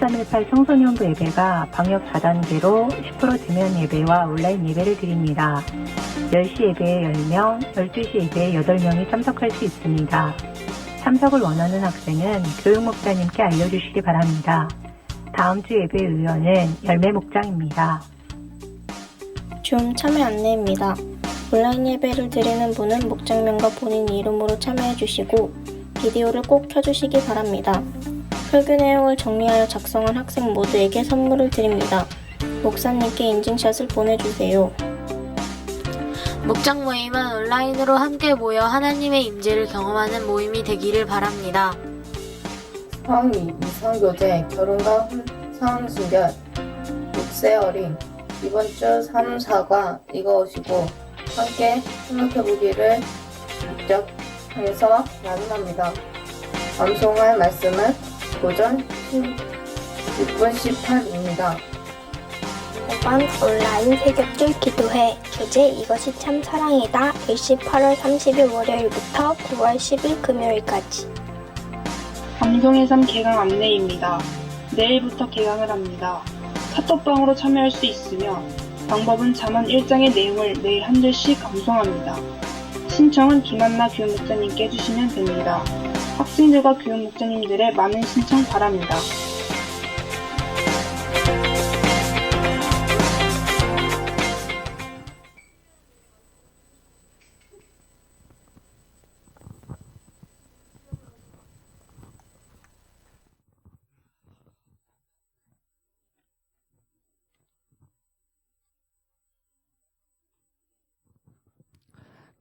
1318 청소년부 예배가 방역 4단계로 10% 대면 예배와 온라인 예배를 드립니다. 10시 예배에 10명, 12시 예배에 8명이 참석할 수 있습니다. 참석을 원하는 학생은 교육목사님께 알려주시기 바랍니다. 다음 주 예배 의원은 열매 목장입니다. 줌 참여 안내입니다. 온라인 예배를 드리는 분은 목장명과 본인 이름으로 참여해 주시고 비디오를 꼭 켜주시기 바랍니다. 설교 내용을 정리하여 작성한 학생 모두에게 선물을 드립니다. 목사님께 인증샷을 보내주세요. 목장 모임은 온라인으로 함께 모여 하나님의 임재를 경험하는 모임이 되기를 바랍니다. 성이 이성교제, 결혼과 상순결, 6세 어린, 이번 주 3, 4과 읽어오시고 함께 생각해보기를 목적해서 마련합니다. 방송할 말씀은 오전 6분 18입니다. 5번 온라인 새벽줄 기도회 주제 이것이 참 사랑이다. 일시 8월 30일 월요일부터 9월 10일 금요일까지. 방송의 삶 개강 안내입니다. 내일부터 개강을 합니다. 카톡방으로 참여할 수 있으며 방법은 잠언 1장의 내용을 매일 한 줄씩 감송합니다. 신청은 김한나 교육목사님께 해주시면 됩니다. 학생들과 교육목사님들의 많은 신청 바랍니다.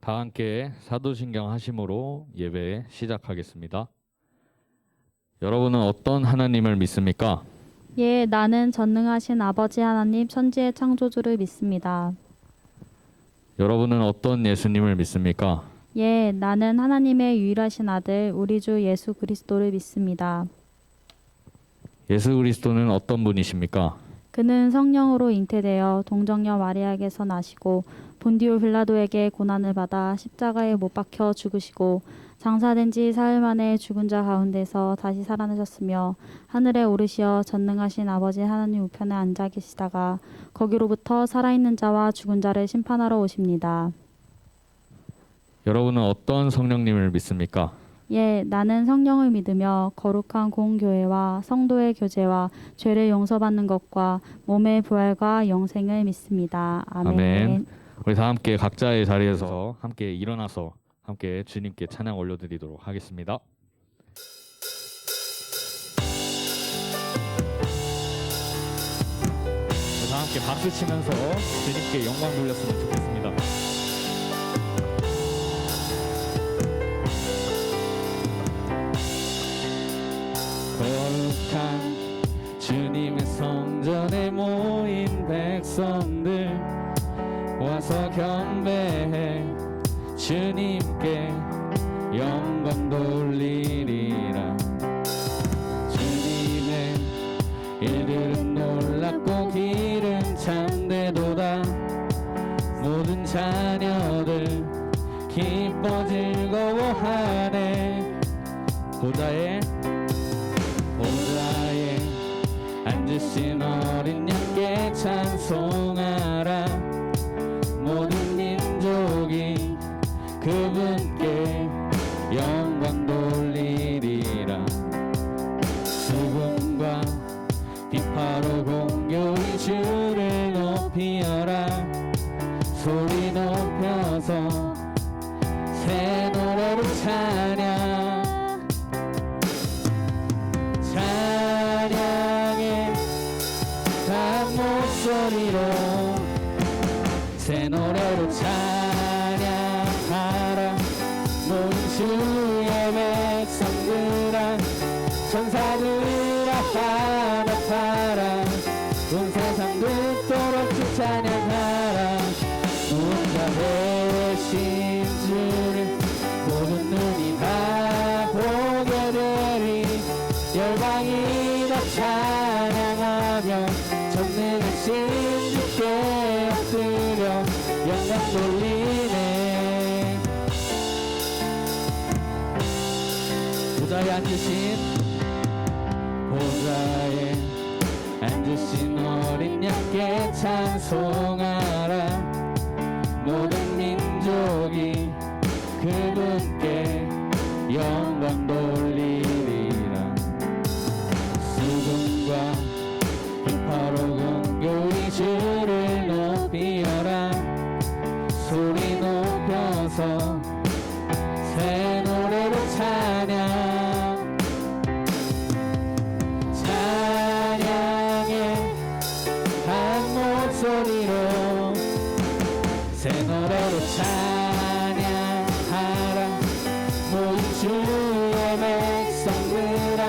다 함께 사도신경 하심으로 예배 시작하겠습니다. 여러분은 어떤 하나님을 믿습니까? 예, 나는 전능하신 아버지 하나님 천지의 창조주를 믿습니다. 여러분은 어떤 예수님을 믿습니까? 예, 나는 하나님의 유일하신 아들 우리 주 예수 그리스도를 믿습니다. 예수 그리스도는 어떤 분이십니까? 그는 성령으로 잉태되어 동정녀 마리아에게서 나시고 본디오 빌라도에게 고난을 받아 십자가에 못 박혀 죽으시고 장사된 지 사흘 만에 죽은 자 가운데서 다시 살아나셨으며 하늘에 오르시어 전능하신 아버지 하나님 우편에 앉아 계시다가 거기로부터 살아있는 자와 죽은 자를 심판하러 오십니다. 여러분은 어떤 성령님을 믿습니까? 예, 나는 성령을 믿으며 거룩한 공교회와 성도의 교제와 죄를 용서받는 것과 몸의 부활과 영생을 믿습니다. 아멘. 아멘. 우리 다 함께 각자의 자리에서 함께 일어나서 함께 주님께 찬양 올려드리도록 하겠습니다. 다 함께 박수 치면서 주님께 영광 돌렸으면 좋겠습니다. 거룩한 주님의 성전에 모인 백성들 와서 경배해 주님께 영광 돌리리라. 주님의 일들은 놀랍고 길은 참되도다. 모든 자녀들 기뻐 즐거워하네. 보좌에 앉으신 어린 양께 찬송하라. 모든 민족이 그분께 영광 돌리리라. 수금과 비파로 공교히 주를 높이어라. 소리 높여서 새 노래로 찬양. 목소리로 새 노래로 찬양하라. 모인 주의 백성들아 천사들아 화답하라. 온 세상 듣도록 주 찬양하라. 누군가 되신 주를 모든 눈이 다 보게 되리. 열방이 다 찬양하며 전능하신 주께 엎드려 영광 돌리네. 보좌에 앉으신 보좌에 주신 어린 양께 찬송하라. 모든 민족이 그분께 영광 돌리리라. 수금과 비파로 긍휼히 주를 높이어라. 소리 높여서 새 노래로 찬양, 찬양의 한 목소리로 새 노래로 찬양하라. 모인 주의 백성들아,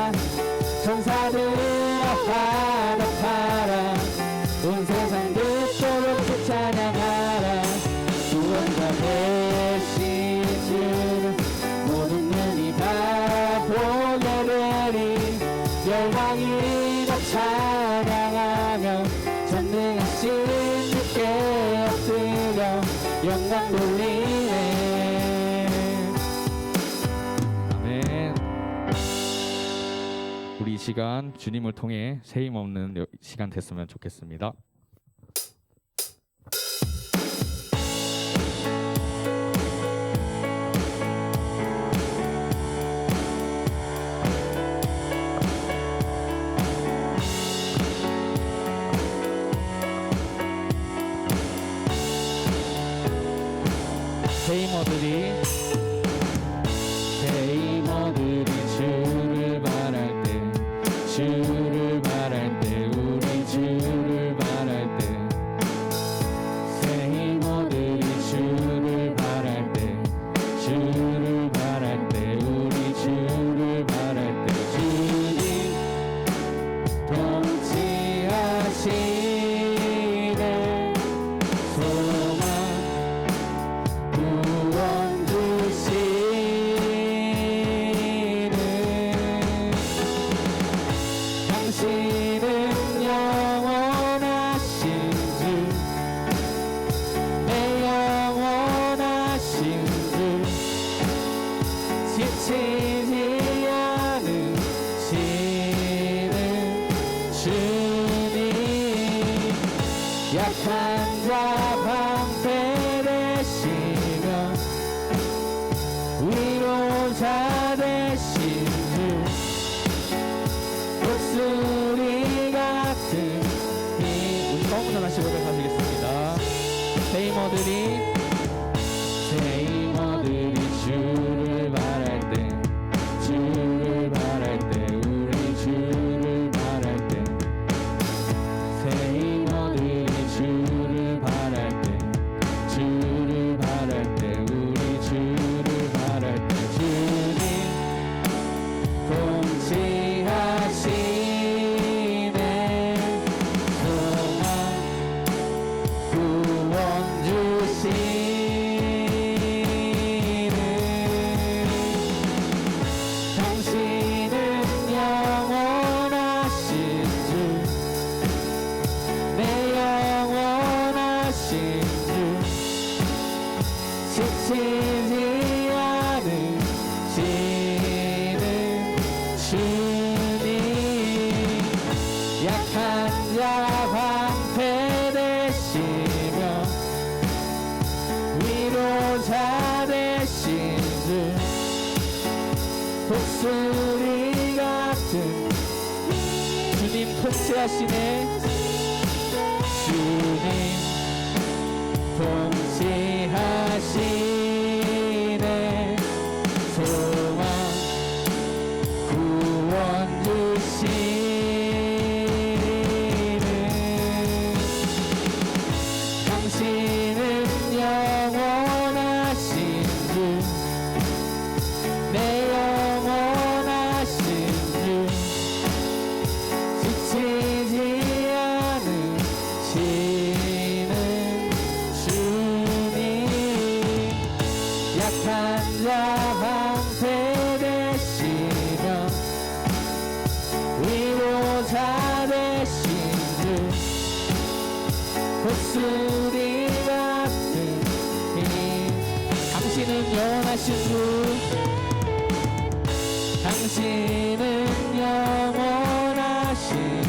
천사들아 화답하라. 온 세상 듣도록 찬양하라. 구원자 되신 주를 모든 눈이 다 보게 되리. 열방이 다 찬양하며 전능하신 주께 엎드려 영광 돌리네. 아멘. 우리 이 시간 주님을 통해 세임 없는 시간 됐으면 좋겠습니다. 세이머들이 주를 바랄 때, 주를 바랄 때, 우리 주를 바랄 때, 세이머들이 주를 바랄 때, 주를 바랄 때, 우리 주를 바랄 때, 주님 통치하시네. 소망 구원 주시는 당신은 영원하신 주, 내 영원하신 주, 지치지 않으시는 주님. 약한 자 방패 되시며 위로자 되신 주, 목소리 같은 힘. 우리 처음부터 다시 고백하시겠습니다. 세이머들이 주를 바랄 때, 주를 바랄 때, 우리 주를 바랄 때, 세이머들이 주를 바랄 때, 주를 바랄 때, 우리 주를 바랄 때, 주님 통치하시네. 소망 구원 주시는 당신은 영원하신 주, 내 영원하신 주, 지치지 않으시는 주님. 약한 자 방패 되시며 위로자 되신 주, 독수리 같은 주님 통치하시네. 주님 통치하시네. 소망 구원 주시는 당신은 영원하신 주, 내 영원하신 주, 지치지 않으시는 주님. 약한 자 방패 되시며 위로자 되신 주, 독수리 같은 힘. 당신은 영원하신 주, 당신은 영원하신 주,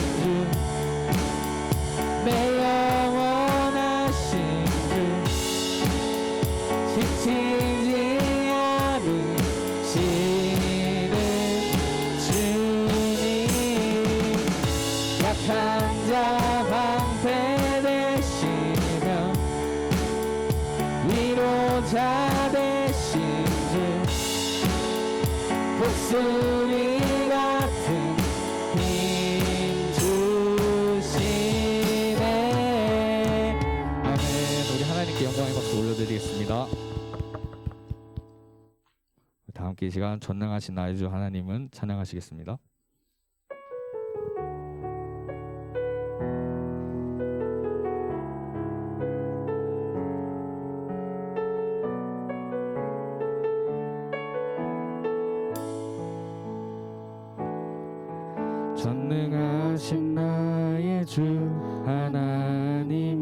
독수리 같은 힘 주시네. 아멘. 우리 하나님께 영광의 박수 올려드리겠습니다. 다 함께 이 시간 전능하신 나의 주 하나님은 찬양하시겠습니다. 전능하신 나의 주 하나님은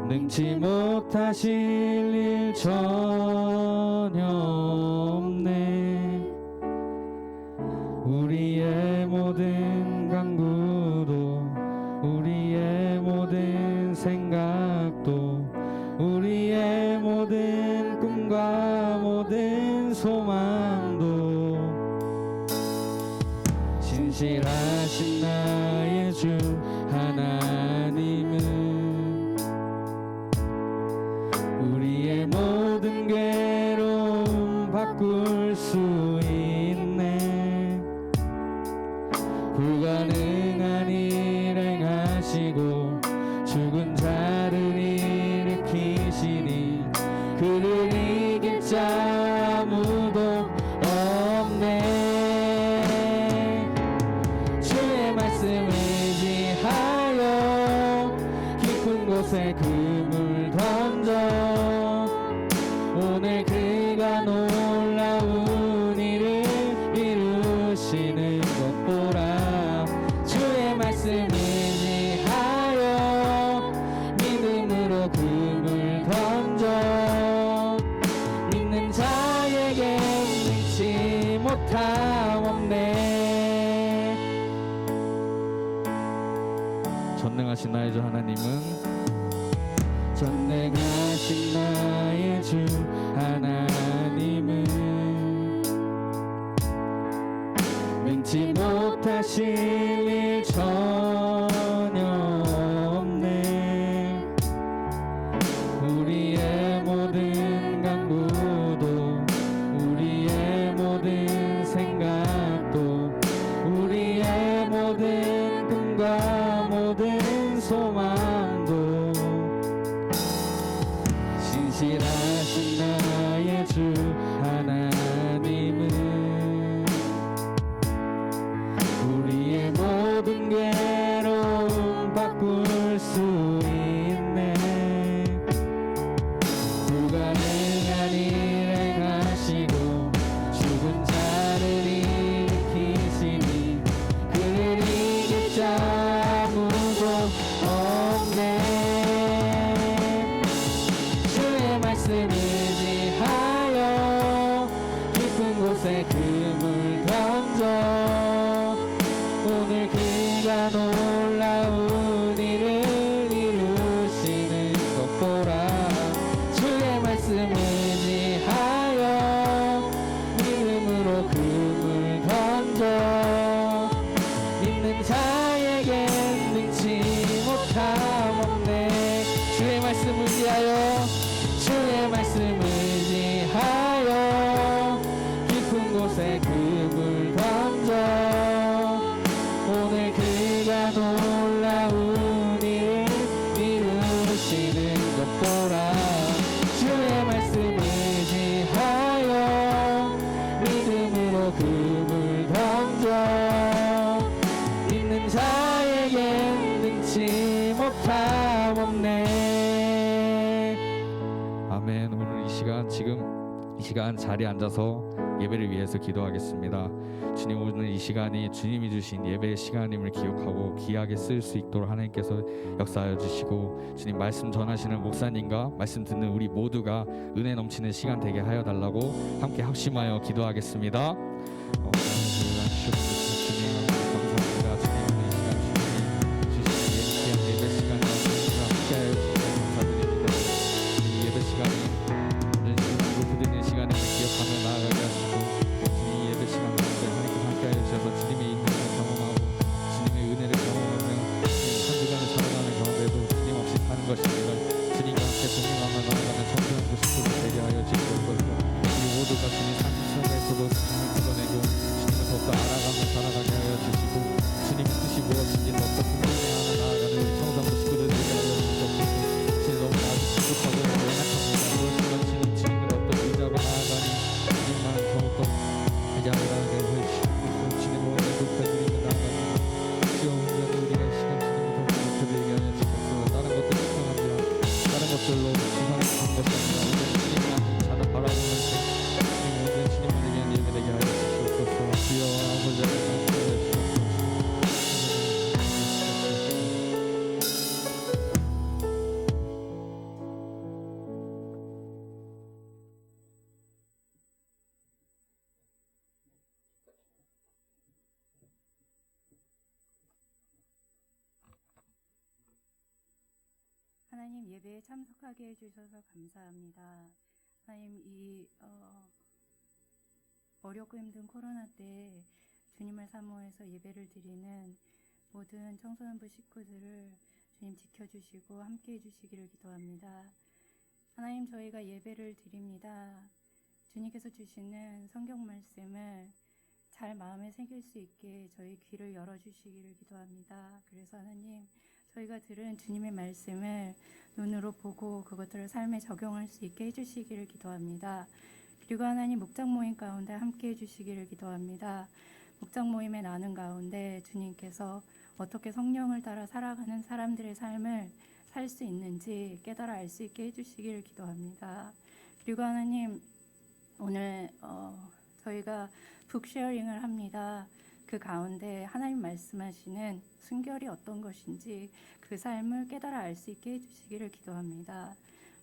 능치 못하실 일 전혀 없네. 우리의 모든 간구도 우리의 모든 생각도 우리의 모든 꿈과 모든 소망도 신실하신 나의 주 하나님은 우리의 모든 괴로움 바꿀 수 있네. 불가능한 일 행하시고 죽은 자를 일으키시니 그를 이길 자 아무도 없네. 주의 말씀을 의지하여 깊은 곳에 그물 던져 오늘 그가 놀라운 일을 이루시는 것 보라. 주의 말씀 의지하여 믿음으로 그물 던져 믿는 자에게 능치 못함 없네. 전능하신 나의 주 하나님은 전능하신 나의 주 하나님은 능치 못하실 일 전혀 없네. 우리의 모든 간구도 우리의 모든 생각도 우리의 모든 꿈과 모든 소망도 신실하신 나의 주 하나님은 우리의 모든 괴로움 바꿀 수 있네. 불가능한 일 행하시고 죽은 자를 일으키시니 그를 이길 자 아무도 없네. 주의 말씀 의지하여 깊은 곳에 그물 던져 오늘 그가 놀라운 일을 이루시는 것 보라. 주의 말씀 의지하여 믿음으로 그물 던져 믿는 자에게 능치 못함 없네. 주의 말씀 의지하여 주의 말씀 의지하여 깊은 곳에 그물 던져 오늘 그가 놀라운 일을 이루시는 것 보라. 주의 말씀 의지하여 믿음으로 그물 던져 믿는 자에게 능치 못함 없네. 아멘. 오늘 이 시간 이 시간 자리에 앉아서 예배를 위해서 기도하겠습니다. 주님, 오늘 이 시간이 주님이 주신 예배의 시간임을 기억하고 귀하게 쓸 수 있도록 하나님께서 역사하여 주시고 주님 말씀 전하시는 목사님과 말씀 듣는 우리 모두가 은혜 넘치는 시간 되게 하여 달라고 함께 합심하여 기도하겠습니다. 주님 감사합니다. 주님 오늘 이 시간 주님 주신 예배 시간 함께하여 주셔서 감사드립니다. 이 예배 시간이 드리는 시간을 기억하며 나아가게 하시고 주님 예배 시간 가운데 하나님께서 함께하여 주셔서 주님의 인내를 경험하고 주님의 은혜를 경험하며 한 주간을 살아가는 가운데도 주님 없이 사는 것이 아니라 주님과 함께 동행하며 나아가는 청소년 모습을 되게 하여 주시옵소서. 우리 모두 하나님 예배에 참석하게 해주셔서 감사합니다. 하나님 어렵고 힘든 코로나 때 주님을 사모해서 예배를 드리는 모든 청소년부 식구들을 주님 지켜주시고 함께 해주시기를 기도합니다. 하나님 저희가 예배를 드립니다. 주님께서 주시는 성경 말씀을 잘 마음에 새길 수 있게 저희 귀를 열어주시기를 기도합니다. 그래서 하나님 저희가 들은 주님의 말씀을 눈으로 보고 그것들을 삶에 적용할 수 있게 해주시기를 기도합니다. 그리고 하나님 목장 모임 가운데 함께 해주시기를 기도합니다. 목장 모임에 나눈 가운데 주님께서 어떻게 성령을 따라 살아가는 사람들의 삶을 살 수 있는지 깨달아 알 수 있게 해주시기를 기도합니다. 그리고 하나님 오늘 저희가 북쉐어링을 합니다. 그 가운데 하나님 말씀하시는 순결이 어떤 것인지 그 삶을 깨달아 알 수 있게 해주시기를 기도합니다.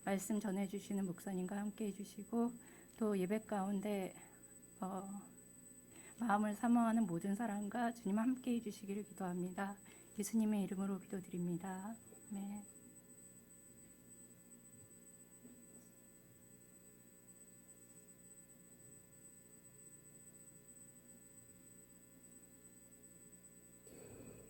말씀 전해주시는 목사님과 함께 해주시고 또 예배 가운데 마음을 사모하는 모든 사람과 주님 함께 해주시기를 기도합니다. 예수님의 이름으로 기도드립니다. 아멘.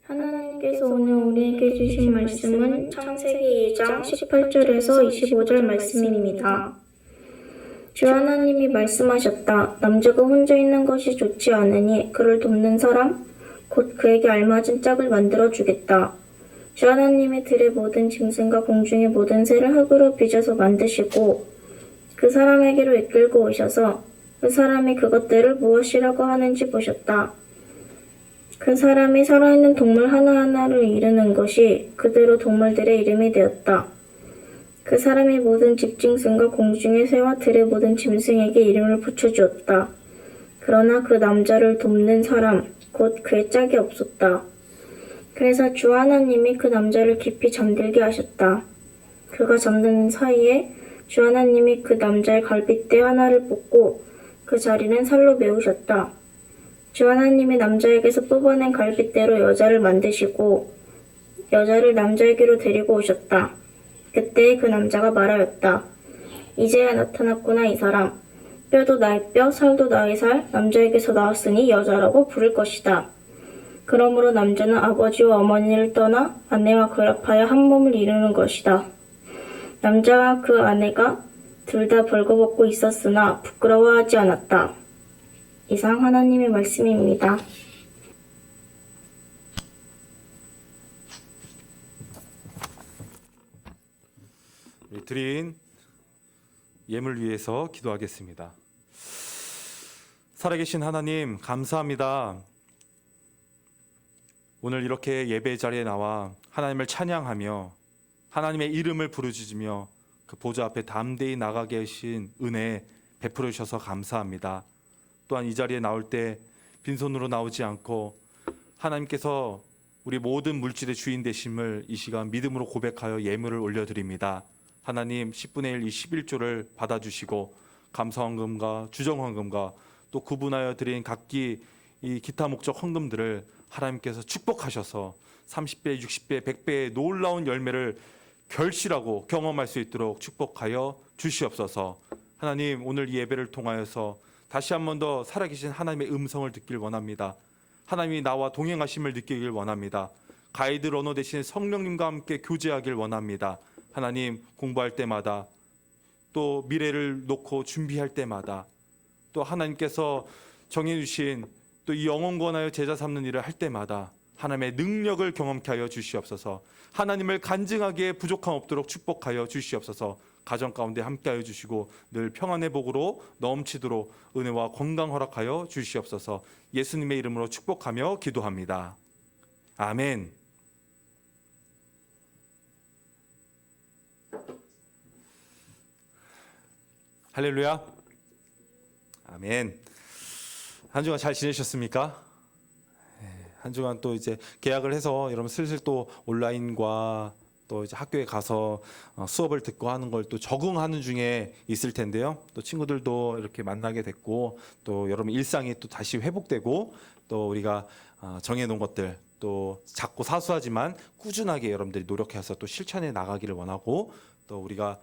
하나님께서 오늘 우리에게 주신 말씀은 창세기 2장 18절에서 25절 말씀입니다. 주 하나님이 말씀하셨다. 남자가 혼자 있는 것이 좋지 않으니 그를 돕는 사람, 곧 그에게 알맞은 짝을 만들어 주겠다. 주 하나님이 들의 모든 짐승과 공중의 모든 새를 흙으로 빚어서 만드시고 그 사람에게로 이끌고 오셔서 그 사람이 그것들을 무엇이라고 하는지 보셨다. 그 사람이 살아있는 동물 하나하나를 이루는 것이 그대로 동물들의 이름이 되었다. 그 사람이 모든 집짐승과 공중의 새와 들의 모든 짐승에게 이름을 붙여주었다. 그러나 그 남자를 돕는 사람, 곧 그의 짝이 없었다. 그래서 주 하나님이 그 남자를 깊이 잠들게 하셨다. 그가 잠드는 사이에 주 하나님이 그 남자의 갈빗대 하나를 뽑고 그 자리는 살로 메우셨다. 주 하나님이 남자에게서 뽑아낸 갈빗대로 여자를 만드시고 여자를 남자에게로 데리고 오셨다. 그때 그 남자가 말하였다. 이제야 나타났구나 이 사람. 뼈도 나의 뼈, 살도 나의 살, 남자에게서 나왔으니 여자라고 부를 것이다. 그러므로 남자는 아버지와 어머니를 떠나 아내와 결합하여 한 몸을 이루는 것이다. 남자와 그 아내가 둘 다 벌거벗고 있었으나 부끄러워하지 않았다. 이상 하나님의 말씀입니다. 드린 예물 위해서 기도하겠습니다. 살아계신 하나님 감사합니다. 오늘 이렇게 예배 자리에 나와 하나님을 찬양하며 하나님의 이름을 부르짖으며 그 보좌 앞에 담대히 나가게 하신 은혜 베풀어 주셔서 감사합니다. 또한 이 자리에 나올 때 빈손으로 나오지 않고 하나님께서 우리 모든 물질의 주인 되심을 이 시간 믿음으로 고백하여 예물을 올려드립니다. 하나님 10분의 1 이 11조를 받아주시고 감사헌금과 주정헌금과 또 구분하여 드린 각기 이 기타 목적 헌금들을 하나님께서 축복하셔서 30배, 60배, 100배의 놀라운 열매를 결실하고 경험할 수 있도록 축복하여 주시옵소서. 하나님 오늘 이 예배를 통하여서 다시 한 번 더 살아계신 하나님의 음성을 듣길 원합니다. 하나님이 나와 동행하심을 느끼길 원합니다. 가이드 러너 대신 성령님과 함께 교제하길 원합니다. 하나님 공부할 때마다 또 미래를 놓고 준비할 때마다 또 하나님께서 정해주신 또 이 영혼권하여 제자 삼는 일을 할 때마다 하나님의 능력을 경험케 하여 주시옵소서. 하나님을 간증하기에 부족함 없도록 축복하여 주시옵소서. 가정 가운데 함께하여 주시고 늘 평안의 복으로 넘치도록 은혜와 건강 허락하여 주시옵소서. 예수님의 이름으로 축복하며 기도합니다. 아멘. 할렐루야. 아멘. 한 주간 잘 지내셨습니까? 한 주간 또 이제 개학을 해서 여러분 슬슬 또 온라인과 또 이제 학교에 가서 수업을 듣고 하는 걸 또 적응하는 중에 있을 텐데요. 또 친구들도 이렇게 만나게 됐고 또 여러분 일상이 또 다시 회복되고 또 우리가 정해놓은 것들 또 작고 사소하지만 꾸준하게 여러분들이 노력해서 또 실천해 나가기를 원하고, 또 우리가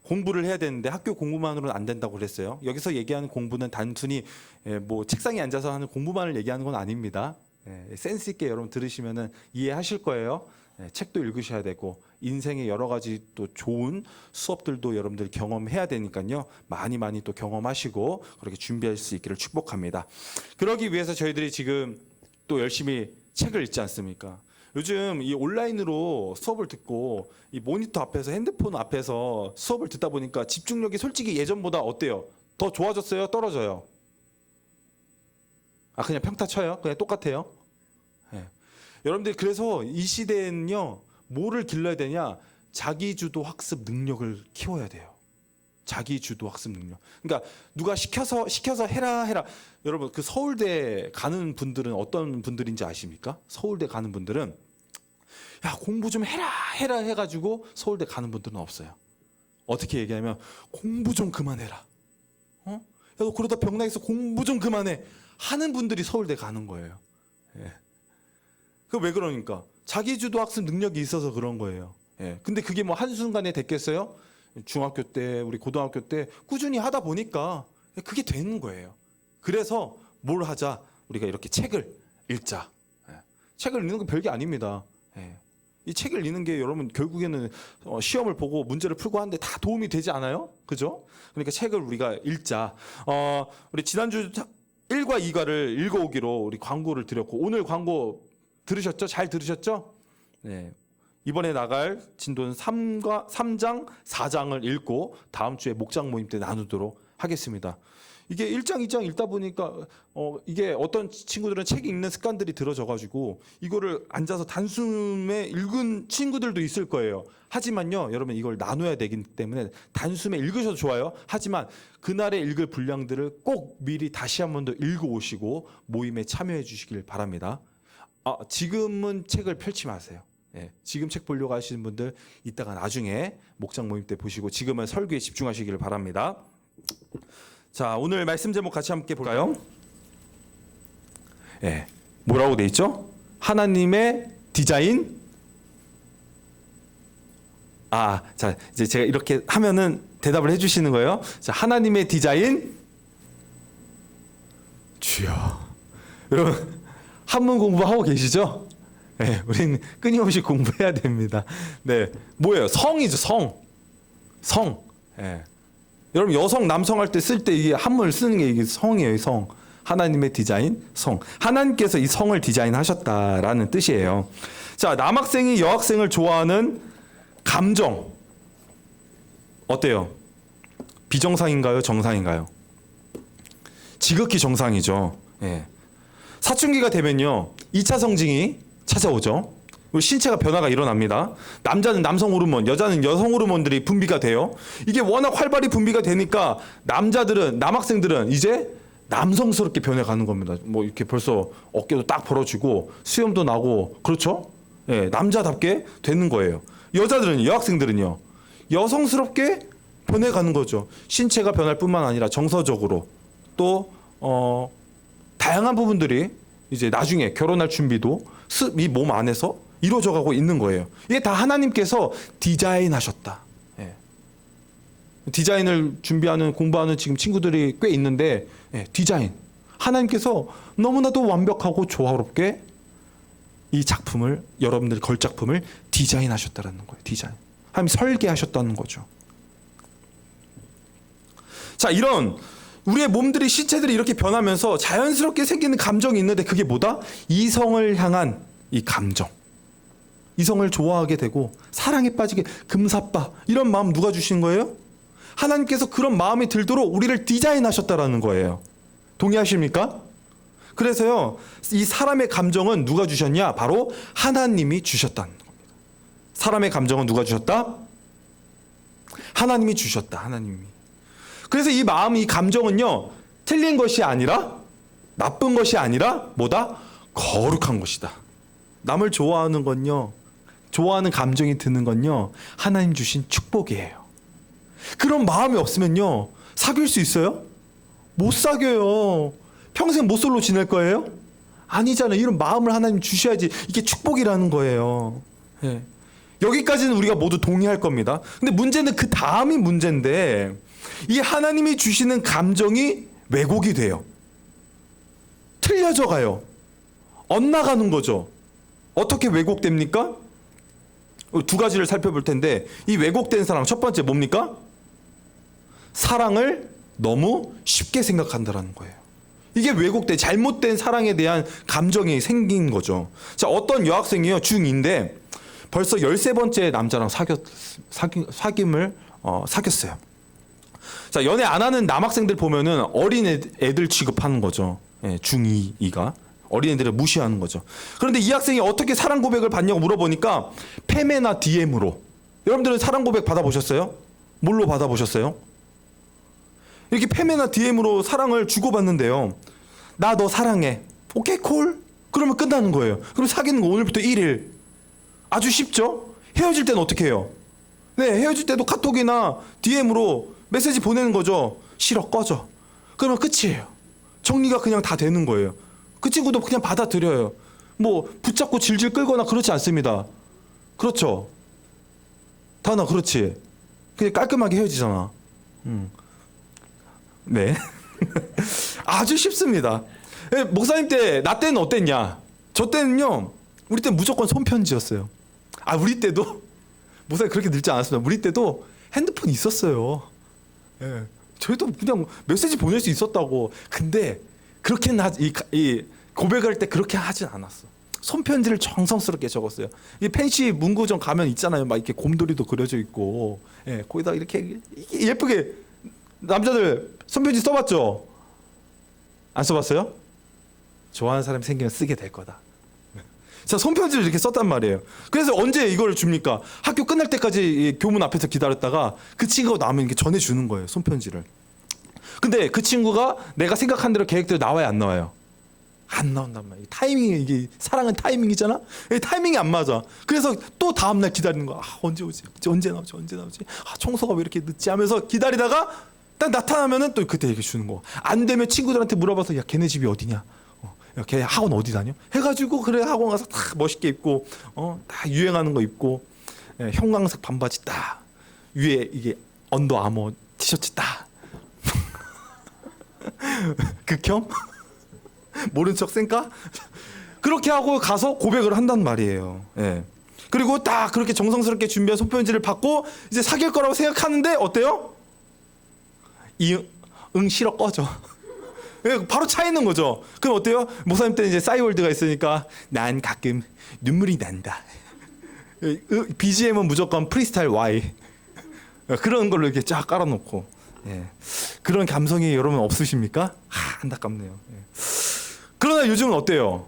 공부를 해야 되는데 학교 공부만으로는 안 된다고 그랬어요. 여기서 얘기하는 공부는 단순히 뭐 책상에 앉아서 하는 공부만을 얘기하는 건 아닙니다. 센스 있게 여러분 들으시면은 이해하실 거예요. 책도 읽으셔야 되고 인생의 여러 가지 또 좋은 수업들도 여러분들 경험해야 되니까요. 많이 또 경험하시고 그렇게 준비할 수 있기를 축복합니다. 그러기 위해서 저희들이 지금 또 열심히 책을 읽지 않습니까? 요즘 이 온라인으로 수업을 듣고 이 모니터 앞에서 핸드폰 앞에서 수업을 듣다 보니까 집중력이 솔직히 예전보다 어때요? 더 좋아졌어요? 떨어져요? 그냥 평타 쳐요? 그냥 똑같아요? 여러분들 그래서 이 시대에는요, 뭐를 길러야 되냐? 자기주도 학습 능력을 키워야 돼요. 자기주도 학습 능력. 그러니까 누가 시켜서 해라. 여러분 그 서울대 가는 분들은 어떤 분들인지 아십니까? 서울대 가는 분들은 야 공부 좀 해라 해가지고 서울대 가는 분들은 없어요. 어떻게 얘기하면 공부 좀 그만해라. 야 너 그러다 병나겠어. 공부 좀 그만해. 하는 분들이 서울대 가는 거예요. 그 왜 그러니까? 자기주도 학습 능력이 있어서 그런 거예요. 근데 그게 뭐 한순간에 됐겠어요? 중학교 때, 우리 고등학교 때 꾸준히 하다 보니까 그게 되는 거예요. 그래서 뭘 하자? 우리가 이렇게 책을 읽자. 책을 읽는 건 별게 아닙니다. 이 책을 읽는 게 여러분 결국에는 시험을 보고 문제를 풀고 하는데 다 도움이 되지 않아요? 그죠? 그러니까 책을 우리가 읽자. 우리 지난주 1과 2과를 읽어오기로 우리 광고를 드렸고, 오늘 광고 들으셨죠? 잘 들으셨죠? 네. 이번에 나갈 진도는 3장, 4장을 읽고 다음 주에 목장 모임 때 나누도록 하겠습니다. 이게 1장, 2장 읽다 보니까 이게 어떤 친구들은 책 읽는 습관들이 들어져가지고 이거를 앉아서 단숨에 읽은 친구들도 있을 거예요. 하지만요, 여러분 이걸 나눠야 되기 때문에 단숨에 읽으셔도 좋아요. 하지만 그날에 읽을 분량들을 꼭 미리 다시 한 번 더 읽어오시고 모임에 참여해 주시길 바랍니다. 지금은 책을 펼치 마세요. 지금 책 보려고 하시는 분들 이따가 나중에 목장 모임 때 보시고 지금은 설교에 집중하시기를 바랍니다. 자, 오늘 말씀 제목 같이 함께 볼까요? 뭐라고 돼 있죠? 하나님의 디자인. 자, 이제 제가 이렇게 하면은 대답을 해주시는 거예요. 자, 하나님의 디자인. 주여. 여러분 한문 공부하고 계시죠? 우리는 끊임없이 공부해야 됩니다. 뭐예요? 성이죠, 성. 여러분 여성, 남성 할 때 쓸 때 이게 한문을 쓰는 게 이게 성이에요, 성. 하나님의 디자인, 성. 하나님께서 이 성을 디자인하셨다라는 뜻이에요. 자, 남학생이 여학생을 좋아하는 감정 어때요? 비정상인가요? 정상인가요? 지극히 정상이죠. 사춘기가 되면요 2차 성징이 찾아오죠. 우리 신체가 변화가 일어납니다. 남자는 남성 호르몬, 여자는 여성 호르몬들이 분비가 돼요. 이게 워낙 활발히 분비가 되니까 남학생들은 이제 남성스럽게 변해가는 겁니다. 뭐 이렇게 벌써 어깨도 딱 벌어지고 수염도 나고, 그렇죠? 남자답게 되는 거예요. 여학생들은요 여성스럽게 변해가는 거죠. 신체가 변할 뿐만 아니라 정서적으로 또 다양한 부분들이 이제 나중에 결혼할 준비도 이 몸 안에서 이루어져 가고 있는 거예요. 이게 다 하나님께서 디자인하셨다. 디자인을 준비하는 공부하는 지금 친구들이 꽤 있는데 디자인 하나님께서 너무나도 완벽하고 조화롭게 이 작품을, 여러분들 걸 작품을 디자인하셨다라는 거예요. 디자인. 하나님 설계하셨다는 거죠. 자, 이런 우리의 몸들이, 신체들이 이렇게 변하면서 자연스럽게 생기는 감정이 있는데 그게 뭐다? 이성을 향한 이 감정. 이성을 좋아하게 되고 사랑에 빠지게, 금사빠, 이런 마음 누가 주신 거예요? 하나님께서 그런 마음이 들도록 우리를 디자인하셨다라는 거예요. 동의하십니까? 그래서요, 이 사람의 감정은 누가 주셨냐? 바로 하나님이 주셨다는 겁니다. 사람의 감정은 누가 주셨다? 하나님이 주셨다. 하나님이. 그래서 이 마음, 이 감정은요, 틀린 것이 아니라, 나쁜 것이 아니라 뭐다? 거룩한 것이다. 남을 좋아하는 건요, 좋아하는 감정이 드는 건요, 하나님 주신 축복이에요. 그런 마음이 없으면요, 사귈 수 있어요? 못 사귀어요. 평생 모쏠로 지낼 거예요? 아니잖아요. 이런 마음을 하나님 주셔야지 이게 축복이라는 거예요. 예. 여기까지는 우리가 모두 동의할 겁니다. 근데 문제는 그 다음이 문제인데 이 하나님이 주시는 감정이 왜곡이 돼요. 틀려져 가요. 엇나가는 거죠. 어떻게 왜곡됩니까? 두 가지를 살펴볼 텐데 이 왜곡된 사랑 첫 번째 뭡니까? 사랑을 너무 쉽게 생각한다라는 거예요. 이게 왜곡된 잘못된 사랑에 대한 감정이 생긴 거죠. 자, 어떤 여학생이요, 중2인데 벌써 13번째 남자랑 사귐을 사귀었어요. 자, 연애 안 하는 남학생들 보면은 어린 애들 취급하는 거죠. 예, 중2가 어린애들을 무시하는 거죠. 그런데 이 학생이 어떻게 사랑 고백을 받냐고 물어보니까 페메나 DM으로. 여러분들은 사랑 고백 받아보셨어요? 뭘로 받아보셨어요? 이렇게 페메나 DM으로 사랑을 주고받는데요. 나 너 사랑해. 오케이 콜. 그러면 끝나는 거예요. 그럼 사귀는 거 오늘부터 1일. 아주 쉽죠? 헤어질 때는 어떻게 해요? 네, 헤어질 때도 카톡이나 DM으로 메시지 보내는 거죠. 싫어, 꺼져. 그러면 끝이에요. 정리가 그냥 다 되는 거예요. 그 친구도 그냥 받아들여요. 뭐 붙잡고 질질 끌거나 그렇지 않습니다. 그렇죠? 다은아, 그렇지? 그냥 깔끔하게 헤어지잖아. 네. 아주 쉽습니다. 목사님 때, 나 때는 어땠냐? 저 때는요, 우리 때 무조건 손편지였어요. 아, 우리 때도, 목사님 그렇게 늙지 않았습니다. 우리 때도 핸드폰이 있었어요. 예. 저희도 그냥 메시지 보낼 수 있었다고. 근데, 그렇게는 이 고백할 때 그렇게 하진 않았어. 손편지를 정성스럽게 적었어요. 이 펜시 문구점 가면 있잖아요. 막 이렇게 곰돌이도 그려져 있고, 예, 거기다 이렇게 예쁘게 남자들 손편지 써봤죠? 안 써봤어요? 좋아하는 사람이 생기면 쓰게 될 거다. 자, 손편지를 이렇게 썼단 말이에요. 그래서 언제 이걸 줍니까? 학교 끝날 때까지 교문 앞에서 기다렸다가 그 친구가 나오면 이렇게 전해주는 거예요. 손편지를. 근데 그 친구가 내가 생각한 대로 계획대로 나와야 안 나와요? 안 나온단 말이에요. 타이밍이, 이게 사랑은 타이밍이잖아? 타이밍이 안 맞아. 그래서 또 다음날 기다리는 거야. 아, 언제 오지? 언제 나오지? 아, 청소가 왜 이렇게 늦지? 하면서 기다리다가 딱 나타나면은 또 그때 얘기 주는 거. 안 되면 친구들한테 물어봐서 야, 걔네 집이 어디냐? 야, 걔 학원 어디 다녀? 해가지고 그래 학원 가서 다 멋있게 입고 다 유행하는 거 입고 형광색 반바지 딱 위에 이게 언더 아머 티셔츠 딱 극혐? 모른 척 쌩까? 그렇게 하고 가서 고백을 한단 말이에요. 예. 그리고 딱 그렇게 정성스럽게 준비한 손편지를 받고 이제 사귈 거라고 생각하는데 어때요? 응 싫어 꺼져. 바로 차 있는 거죠. 그럼 어때요? 목사님 때는 이제 싸이월드가 있으니까 난 가끔 눈물이 난다. BGM은 무조건 프리스타일 Y. 그런 걸로 이렇게 쫙 깔아놓고. 예. 그런 감성이 여러분 없으십니까? 안타깝네요. 예. 그러나 요즘은 어때요?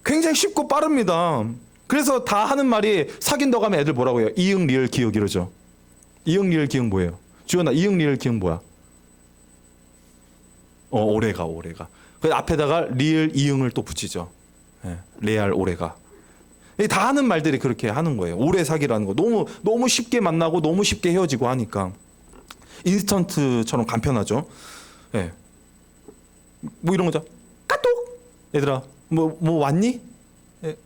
굉장히 쉽고 빠릅니다. 그래서 다 하는 말이 사귄다고 하면 애들 뭐라고 해요? 이응 리을 기억 이러죠. 이응 리을 기억 뭐예요? 주연아, 이응 리을 기억 뭐야? 오래가. 그 앞에다가 리을 이응을 또 붙이죠. 예, 레알 오래가. 다 하는 말들이 그렇게 하는 거예요. 오래 사귀라는 거. 너무 쉽게 만나고 너무 쉽게 헤어지고 하니까 인스턴트처럼 간편하죠. 예. 뭐 이런 거죠. 카톡. 얘들아, 뭐 왔니? 예.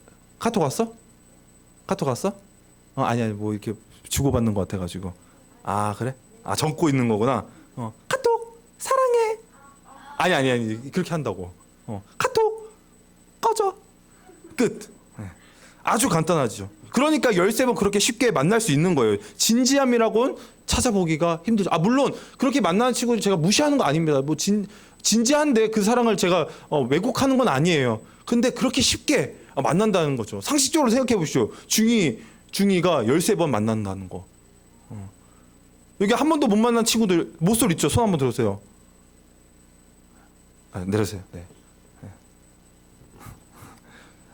카톡 왔어? 아니 뭐 이렇게 주고받는 것 같아가지고. 아 그래? 아 적고 있는 거구나. 카톡 사랑해. 아니 그렇게 한다고. 카톡 꺼져. 끝. 아주 간단하죠. 그러니까 13번 그렇게 쉽게 만날 수 있는 거예요. 진지함이라고는 찾아보기가 힘들죠. 물론 그렇게 만나는 친구를 제가 무시하는 거 아닙니다. 뭐 진지한데 그 사랑을 제가 왜곡하는 건 아니에요. 근데 그렇게 쉽게 만난다는 거죠. 상식적으로 생각해 보십시오. 중2가 13번 만난다는 거. 여기 한 번도 못 만난 친구들 모쏠 있죠? 손 한번 들어주세요. 내려주세요. 네.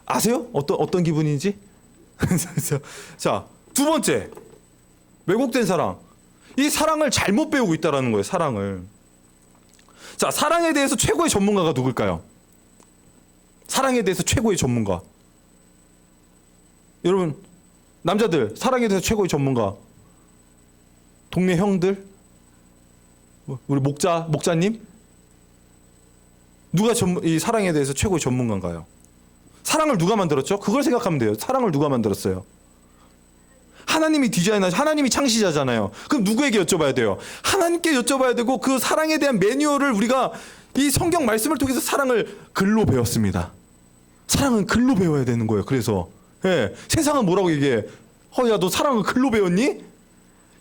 아세요? 어떤 기분인지? 자, 두 번째. 왜곡된 사랑. 이 사랑을 잘못 배우고 있다는 거예요. 사랑을. 자, 사랑에 대해서 최고의 전문가가 누굴까요? 사랑에 대해서 최고의 전문가. 여러분, 남자들, 사랑에 대해서 최고의 전문가. 동네 형들? 우리 목자님? 누가 이 사랑에 대해서 최고의 전문가인가요? 사랑을 누가 만들었죠? 그걸 생각하면 돼요. 사랑을 누가 만들었어요? 하나님이 디자인하신, 하나님이 창시자잖아요. 그럼 누구에게 여쭤봐야 돼요? 하나님께 여쭤봐야 되고, 그 사랑에 대한 매뉴얼을 우리가 이 성경 말씀을 통해서 사랑을 글로 배웠습니다. 사랑은 글로 배워야 되는 거예요. 그래서 세상은 뭐라고 얘기해? 야, 너 사랑을 글로 배웠니?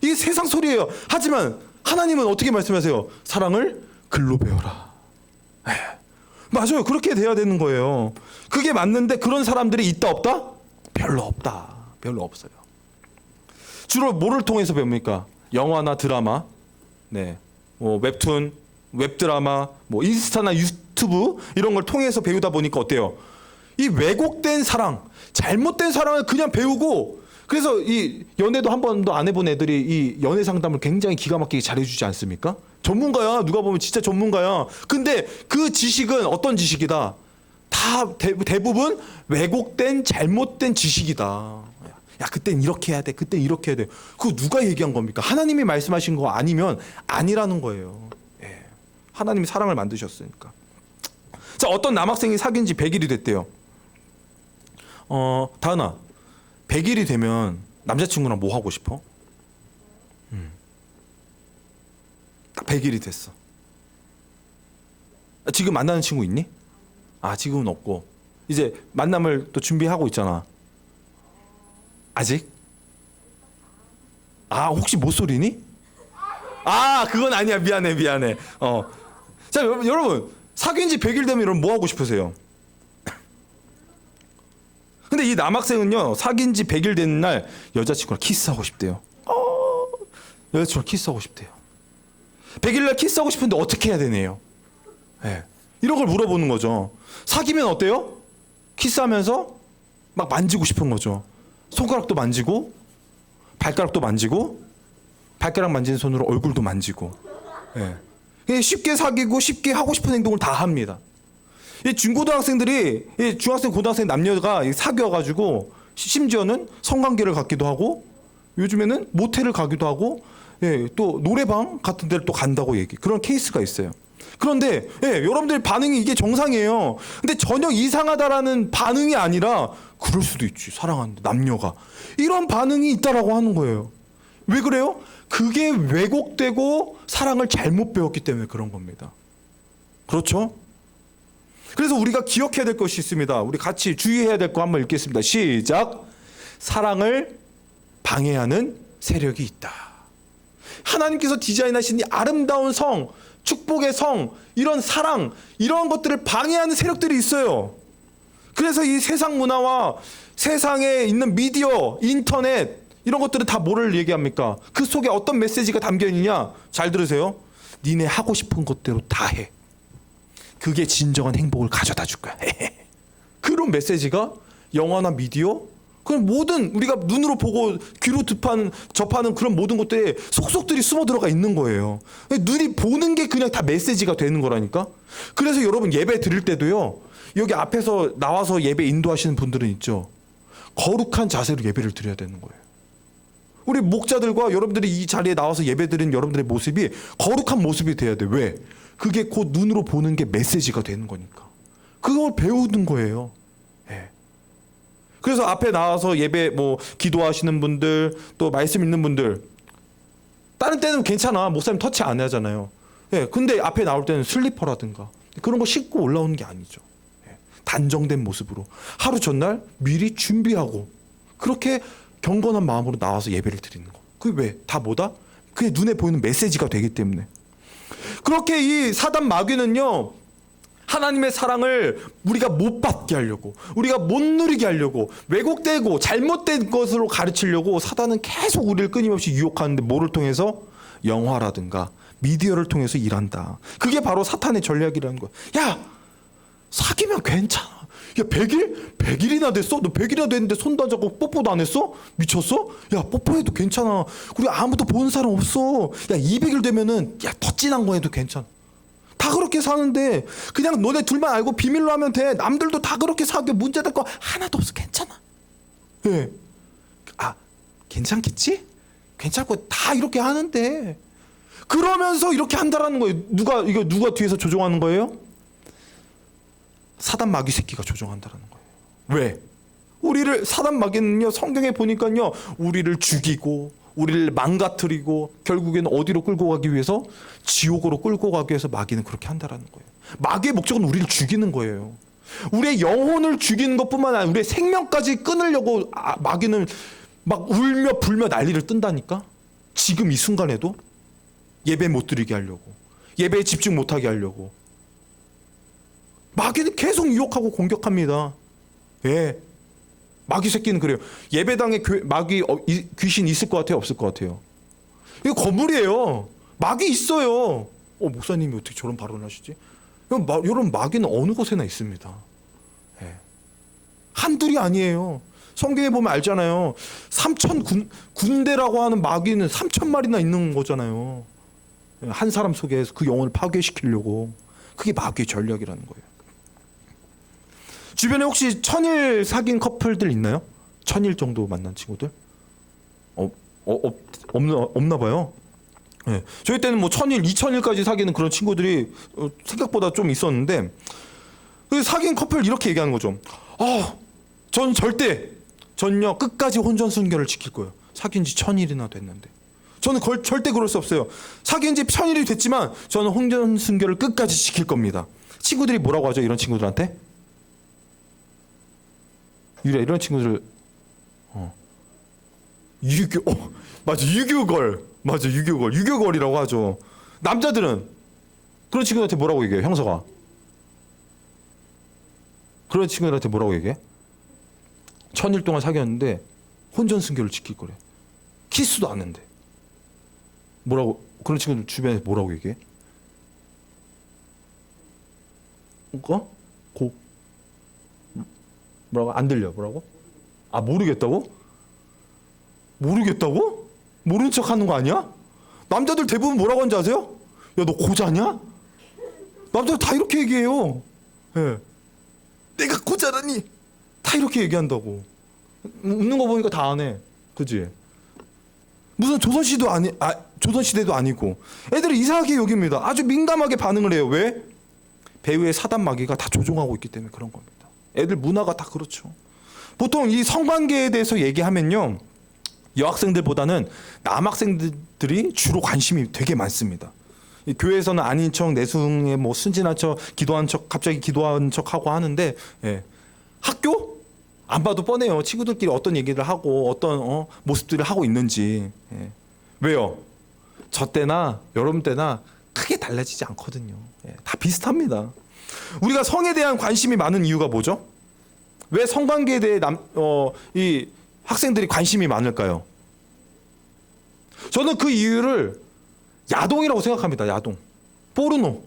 이게 세상 소리예요. 하지만 하나님은 어떻게 말씀하세요? 사랑을 글로 배워라. 맞아요. 그렇게 돼야 되는 거예요. 그게 맞는데 그런 사람들이 있다 없다? 별로 없다. 별로 없어요. 주로 뭐를 통해서 배웁니까? 영화나 드라마, 뭐 웹툰, 웹드라마, 뭐 인스타나 유튜브 이런 걸 통해서 배우다 보니까 어때요? 이 왜곡된 사랑, 잘못된 사랑을 그냥 배우고, 그래서 이 연애도 한 번도 안 해본 애들이 이 연애 상담을 굉장히 기가 막히게 잘해주지 않습니까? 전문가야. 누가 보면 진짜 전문가야. 근데 그 지식은 어떤 지식이다? 다 대부분 왜곡된 잘못된 지식이다. 야, 그땐 이렇게 해야 돼. 그땐 이렇게 해야 돼. 그거 누가 얘기한 겁니까? 하나님이 말씀하신 거 아니면 아니라는 거예요. 하나님이 사랑을 만드셨으니까. 자, 어떤 남학생이 사귄 지 100일이 됐대요. 다은아, 100일이 되면 남자친구랑 뭐 하고 싶어? 딱 100일이 됐어. 지금 만나는 친구 있니? 지금은 없고. 이제 만남을 또 준비하고 있잖아. 아직? 혹시 모쏠이니? 그건 아니야. 미안해. 자, 여러분, 사귄 지 100일 되면 여러분 뭐 하고 싶으세요? 근데 이 남학생은요, 사귄 지 100일 되는 날 여자친구랑 키스하고 싶대요. 여자친구랑 키스하고 싶대요. 100일 날 키스하고 싶은데 어떻게 해야 되네요? 이런 걸 물어보는 거죠. 사귀면 어때요? 키스하면서 막 만지고 싶은 거죠. 손가락도 만지고, 발가락도 만지고, 발가락 만지는 손으로 얼굴도 만지고. 쉽게 사귀고 쉽게 하고 싶은 행동을 다 합니다. 이 중고등학생들이, 이 중학생, 고등학생 남녀가 사귀어가지고 심지어는 성관계를 갖기도 하고, 요즘에는 모텔을 가기도 하고, 또 노래방 같은 데를 또 간다고 그런 케이스가 있어요. 그런데 여러분들 반응이 이게 정상이에요. 근데 전혀 이상하다라는 반응이 아니라 그럴 수도 있지. 사랑하는 남녀가 이런 반응이 있다라고 하는 거예요. 왜 그래요? 그게 왜곡되고 사랑을 잘못 배웠기 때문에 그런 겁니다. 그렇죠? 그래서 우리가 기억해야 될 것이 있습니다. 우리 같이 주의해야 될 거 한번 읽겠습니다. 시작. 사랑을 방해하는 세력이 있다. 하나님께서 디자인하신 이 아름다운 성, 축복의 성, 이런 사랑, 이런 것들을 방해하는 세력들이 있어요. 그래서 이 세상 문화와 세상에 있는 미디어, 인터넷, 이런 것들은 다 뭐를 얘기합니까? 그 속에 어떤 메시지가 담겨 있느냐? 잘 들으세요. 니네 하고 싶은 것대로 다 해. 그게 진정한 행복을 가져다 줄 거야. 그런 메시지가 영화나 미디어, 그런 모든 우리가 눈으로 보고 귀로 접하는 그런 모든 것들에 속속들이 숨어 들어가 있는 거예요. 눈이 보는 게 그냥 다 메시지가 되는 거라니까. 그래서 여러분 예배 드릴 때도요, 여기 앞에서 나와서 예배 인도하시는 분들은 있죠, 거룩한 자세로 예배를 드려야 되는 거예요. 우리 목자들과 여러분들이 이 자리에 나와서 예배 드리는 여러분들의 모습이 거룩한 모습이 돼야 돼. 왜? 그게 곧 눈으로 보는 게 메시지가 되는 거니까. 그걸 배우는 거예요. 그래서 앞에 나와서 예배 기도하시는 분들, 또 말씀 읽는 분들, 다른 때는 괜찮아. 목사님 터치 안 하잖아요. 근데 앞에 나올 때는 슬리퍼라든가 그런 거 신고 올라오는 게 아니죠. 단정된 모습으로 하루 전날 미리 준비하고 그렇게 경건한 마음으로 나와서 예배를 드리는 거. 그게 왜? 다 뭐다? 그게 눈에 보이는 메시지가 되기 때문에. 그렇게 이 사단 마귀는요, 하나님의 사랑을 우리가 못 받게 하려고, 우리가 못 누리게 하려고, 왜곡되고 잘못된 것으로 가르치려고 사단은 계속 우리를 끊임없이 유혹하는데, 뭐를 통해서? 영화라든가 미디어를 통해서 일한다. 그게 바로 사탄의 전략이라는 거야. 야, 사귀면 괜찮아. 야, 100일? 100일이나 됐어? 너 100일이나 됐는데 손도 안 잡고 뽀뽀도 안 했어? 미쳤어? 야, 뽀뽀해도 괜찮아. 우리 아무도 보는 사람 없어. 야, 200일 되면은 더 진한 거 해도 괜찮아. 다 그렇게 사는데 그냥 너네 둘만 알고 비밀로 하면 돼. 남들도 다 그렇게 사귀어. 문제될 거 하나도 없어. 괜찮아. 괜찮겠지? 괜찮고 다 이렇게 하는데, 그러면서 이렇게 한다라는 거예요. 누가 뒤에서 조종하는 거예요? 사단 마귀 새끼가 조종한다라는 거예요. 왜? 우리를 사단 마귀는요, 성경에 보니까요, 우리를 죽이고 우리를 망가뜨리고 결국에는 어디로 끌고 가기 위해서, 지옥으로 끌고 가기 위해서 마귀는 그렇게 한다라는 거예요. 마귀의 목적은 우리를 죽이는 거예요. 우리의 영혼을 죽이는 것뿐만 아니라 우리의 생명까지 끊으려고 마귀는 막 울며 불며 난리를 뜬다니까. 지금 이 순간에도 예배 못 드리게 하려고, 예배에 집중 못하게 하려고 마귀는 계속 유혹하고 공격합니다. 예. 마귀 새끼는 그래요. 예배당에 마귀 귀신 있을 것 같아요, 없을 것 같아요? 이거 건물이에요. 마귀 있어요. 목사님이 어떻게 저런 발언을 하시지? 여러분, 마귀는 어느 곳에나 있습니다. 예. 한둘이 아니에요. 성경에 보면 알잖아요. 3,000 군대라고 하는 마귀는 3,000마리나 있는 거잖아요. 한 사람 속에서 그 영혼을 파괴시키려고. 그게 마귀의 전략이라는 거예요. 주변에 혹시 1000일 사귄 커플들 있나요? 1000일 정도 만난 친구들? 없나 봐요. 네. 저희 때는 뭐 1000일, 2000일까지 사귀는 그런 친구들이 생각보다 좀 있었는데, 그 사귄 커플 이렇게 얘기하는 거죠. 전요 끝까지 혼전 순결을 지킬 거예요. 사귄 지 1000일이나 됐는데. 저는 절대 그럴 수 없어요. 사귄 지 1000일이 됐지만 저는 혼전 순결을 끝까지 지킬 겁니다. 친구들이 뭐라고 하죠, 이런 친구들한테? 유리야, 이런 친구들 유교걸이라고 하죠. 남자들은 그런 친구들한테 뭐라고 얘기해요, 형서가? 그런 친구들한테 뭐라고 얘기해? 1000일 동안 사귀었는데 혼전 순결을 지킬 거래. 키스도 안 했는데. 뭐라고, 그런 친구들 주변에 뭐라고 얘기해? 뭐라고? 안 들려. 뭐라고? 모르겠다고? 모르겠다고? 모르는 척 하는 거 아니야? 남자들 대부분 뭐라고 하는지 아세요? 야, 너 고자냐? 남자들 다 이렇게 얘기해요. 예. 내가 고자라니? 다 이렇게 얘기한다고. 웃는 거 보니까 다 안 해. 그지? 무슨 조선시대도 아니고. 애들이 이상하게 여깁니다. 아주 민감하게 반응을 해요. 왜? 배후의 사단 마귀가 다 조종하고 있기 때문에 그런 겁니다. 애들 문화가 다 그렇죠. 보통 이 성관계에 대해서 얘기하면요, 여학생들보다는 남학생들이 주로 관심이 되게 많습니다. 이 교회에서는 아닌 척, 내숭에 뭐 순진한 척, 기도한 척, 갑자기 기도한 척 하고 하는데, 예. 학교? 안 봐도 뻔해요. 친구들끼리 어떤 얘기를 하고 어떤 모습들을 하고 있는지. 예. 왜요? 저 때나 여러분 때나 크게 달라지지 않거든요. 예. 다 비슷합니다. 우리가 성에 대한 관심이 많은 이유가 뭐죠? 왜 성관계에 대해 이 학생들이 관심이 많을까요? 저는 그 이유를 야동이라고 생각합니다. 야동, 포르노,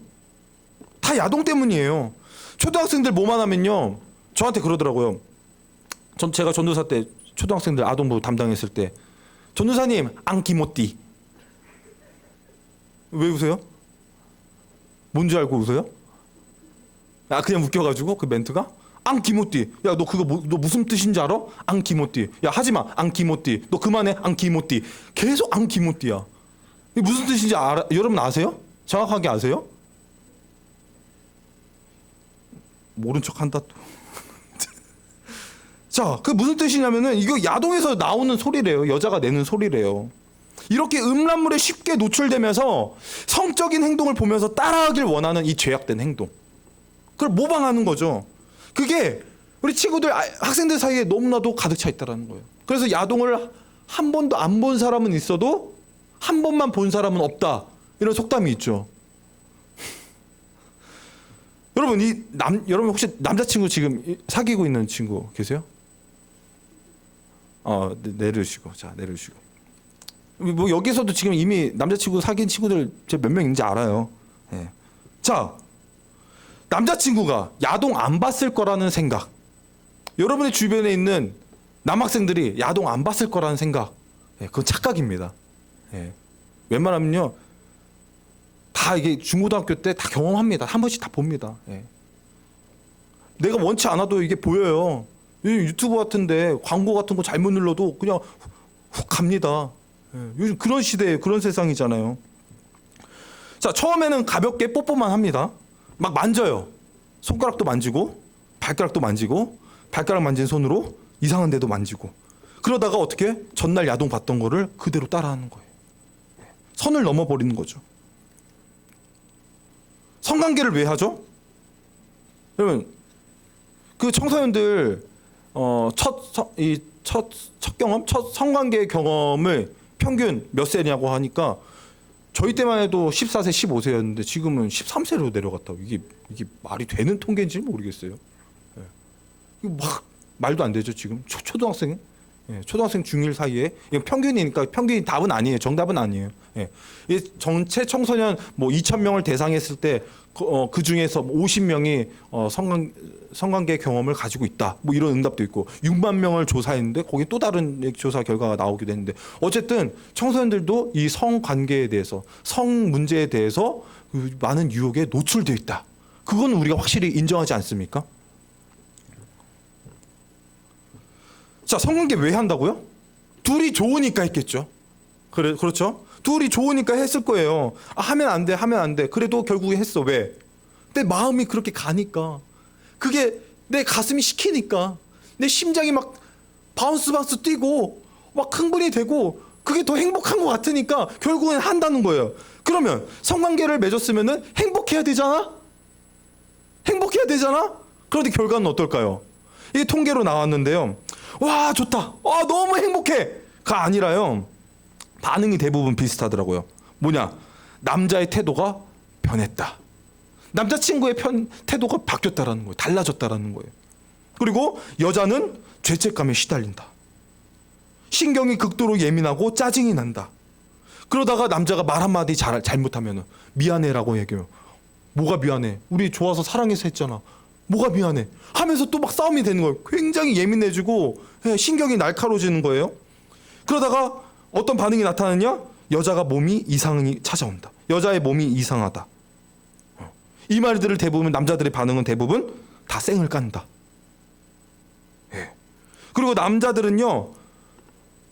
다 야동 때문이에요. 초등학생들 뭐만 하면요, 저한테 그러더라고요. 제가 전도사 때 초등학생들 아동부 담당했을 때, 전도사님 앙기모띠. 왜 웃어요? 뭔지 알고 웃어요? 그냥 웃겨가지고 그 멘트가? 앙기모띠. 야, 너 그거 너 무슨 뜻인지 알아? 앙기모띠. 야, 하지마. 앙기모띠. 너 그만해. 앙기모띠. 계속 앙기모띠야. 이게 무슨 뜻인지 여러분 아세요? 정확하게 아세요? 모른 척 한다 또. 자, 그 무슨 뜻이냐면은 이거 야동에서 나오는 소리래요. 여자가 내는 소리래요. 이렇게 음란물에 쉽게 노출되면서 성적인 행동을 보면서 따라하길 원하는 이 죄악된 행동, 그걸 모방하는 거죠. 그게 우리 친구들, 학생들 사이에 너무나도 가득 차 있다는 거예요. 그래서 야동을 한 번도 안 본 사람은 있어도 한 번만 본 사람은 없다, 이런 속담이 있죠. 여러분, 여러분 혹시 남자친구 지금 사귀고 있는 친구 계세요? 내려주시고. 자, 내려주시고. 뭐 여기서도 지금 이미 남자친구 사귄 친구들 제가 몇 명 있는지 알아요. 예. 자, 남자친구가 야동 안 봤을 거라는 생각, 여러분의 주변에 있는 남학생들이 야동 안 봤을 거라는 생각, 예, 그건 착각입니다. 예. 웬만하면요, 다 이게 중고등학교 때 다 경험합니다. 한 번씩 다 봅니다. 예. 내가 원치 않아도 이게 보여요. 유튜브 같은데 광고 같은 거 잘못 눌러도 그냥 훅 갑니다. 예. 요즘 그런 시대에 그런 세상이잖아요. 자, 처음에는 가볍게 뽀뽀만 합니다. 막 만져요. 손가락도 만지고 발가락도 만지고 발가락 만진 손으로 이상한 데도 만지고 그러다가 어떻게 전날 야동 봤던 거를 그대로 따라하는 거예요. 선을 넘어버리는 거죠. 성관계를 왜 하죠? 여러분 그 청소년들 첫 경험, 첫 성관계 경험을 평균 몇 세냐고 하니까 저희 때만 해도 14세, 15세였는데 지금은 13세로 내려갔다고. 이게 말이 되는 통계인지 모르겠어요. 예. 이거 막 말도 안 되죠 지금 초등학생, 예, 초등학생 중1 사이에 이거 평균이니까 평균이 답은 아니에요. 정답은 아니에요. 예. 이 전체 청소년 뭐 2,000명을 대상했을 때 그 중에서 50명이 성관계 경험을 가지고 있다. 뭐 이런 응답도 있고 6만 명을 조사했는데 거기 또 다른 조사 결과가 나오기도 했는데 어쨌든 청소년들도 이 성관계에 대해서 성 문제에 대해서 많은 유혹에 노출되어 있다. 그건 우리가 확실히 인정하지 않습니까? 자, 성관계 왜 한다고요? 둘이 좋으니까 했겠죠. 그렇죠? 둘이 좋으니까 했을 거예요. 아, 하면 안 돼, 하면 안 돼. 그래도 결국에 했어. 왜? 내 마음이 그렇게 가니까. 그게 내 가슴이 시키니까. 내 심장이 막 바운스 뛰고 막 흥분이 되고 그게 더 행복한 것 같으니까 결국엔 한다는 거예요. 그러면 성관계를 맺었으면은 행복해야 되잖아? 행복해야 되잖아? 그런데 결과는 어떨까요? 이게 통계로 나왔는데요. 와, 좋다. 너무 행복해.가 아니라요. 반응이 대부분 비슷하더라고요. 뭐냐? 남자의 태도가 변했다. 남자친구의 태도가 바뀌었다라는 거예요. 달라졌다라는 거예요. 그리고 여자는 죄책감에 시달린다. 신경이 극도로 예민하고 짜증이 난다. 그러다가 남자가 말 한마디 잘못하면 미안해라고 얘기해요. 뭐가 미안해? 우리 좋아서 사랑해서 했잖아. 뭐가 미안해? 하면서 또 막 싸움이 되는 거예요. 굉장히 예민해지고 신경이 날카로워지는 거예요. 그러다가 어떤 반응이 나타나냐? 여자가 몸이 이상이 찾아온다. 여자의 몸이 이상하다. 이 말들을 대부분 남자들의 반응은 대부분 다 쌩을 깐다. 예. 그리고 남자들은요,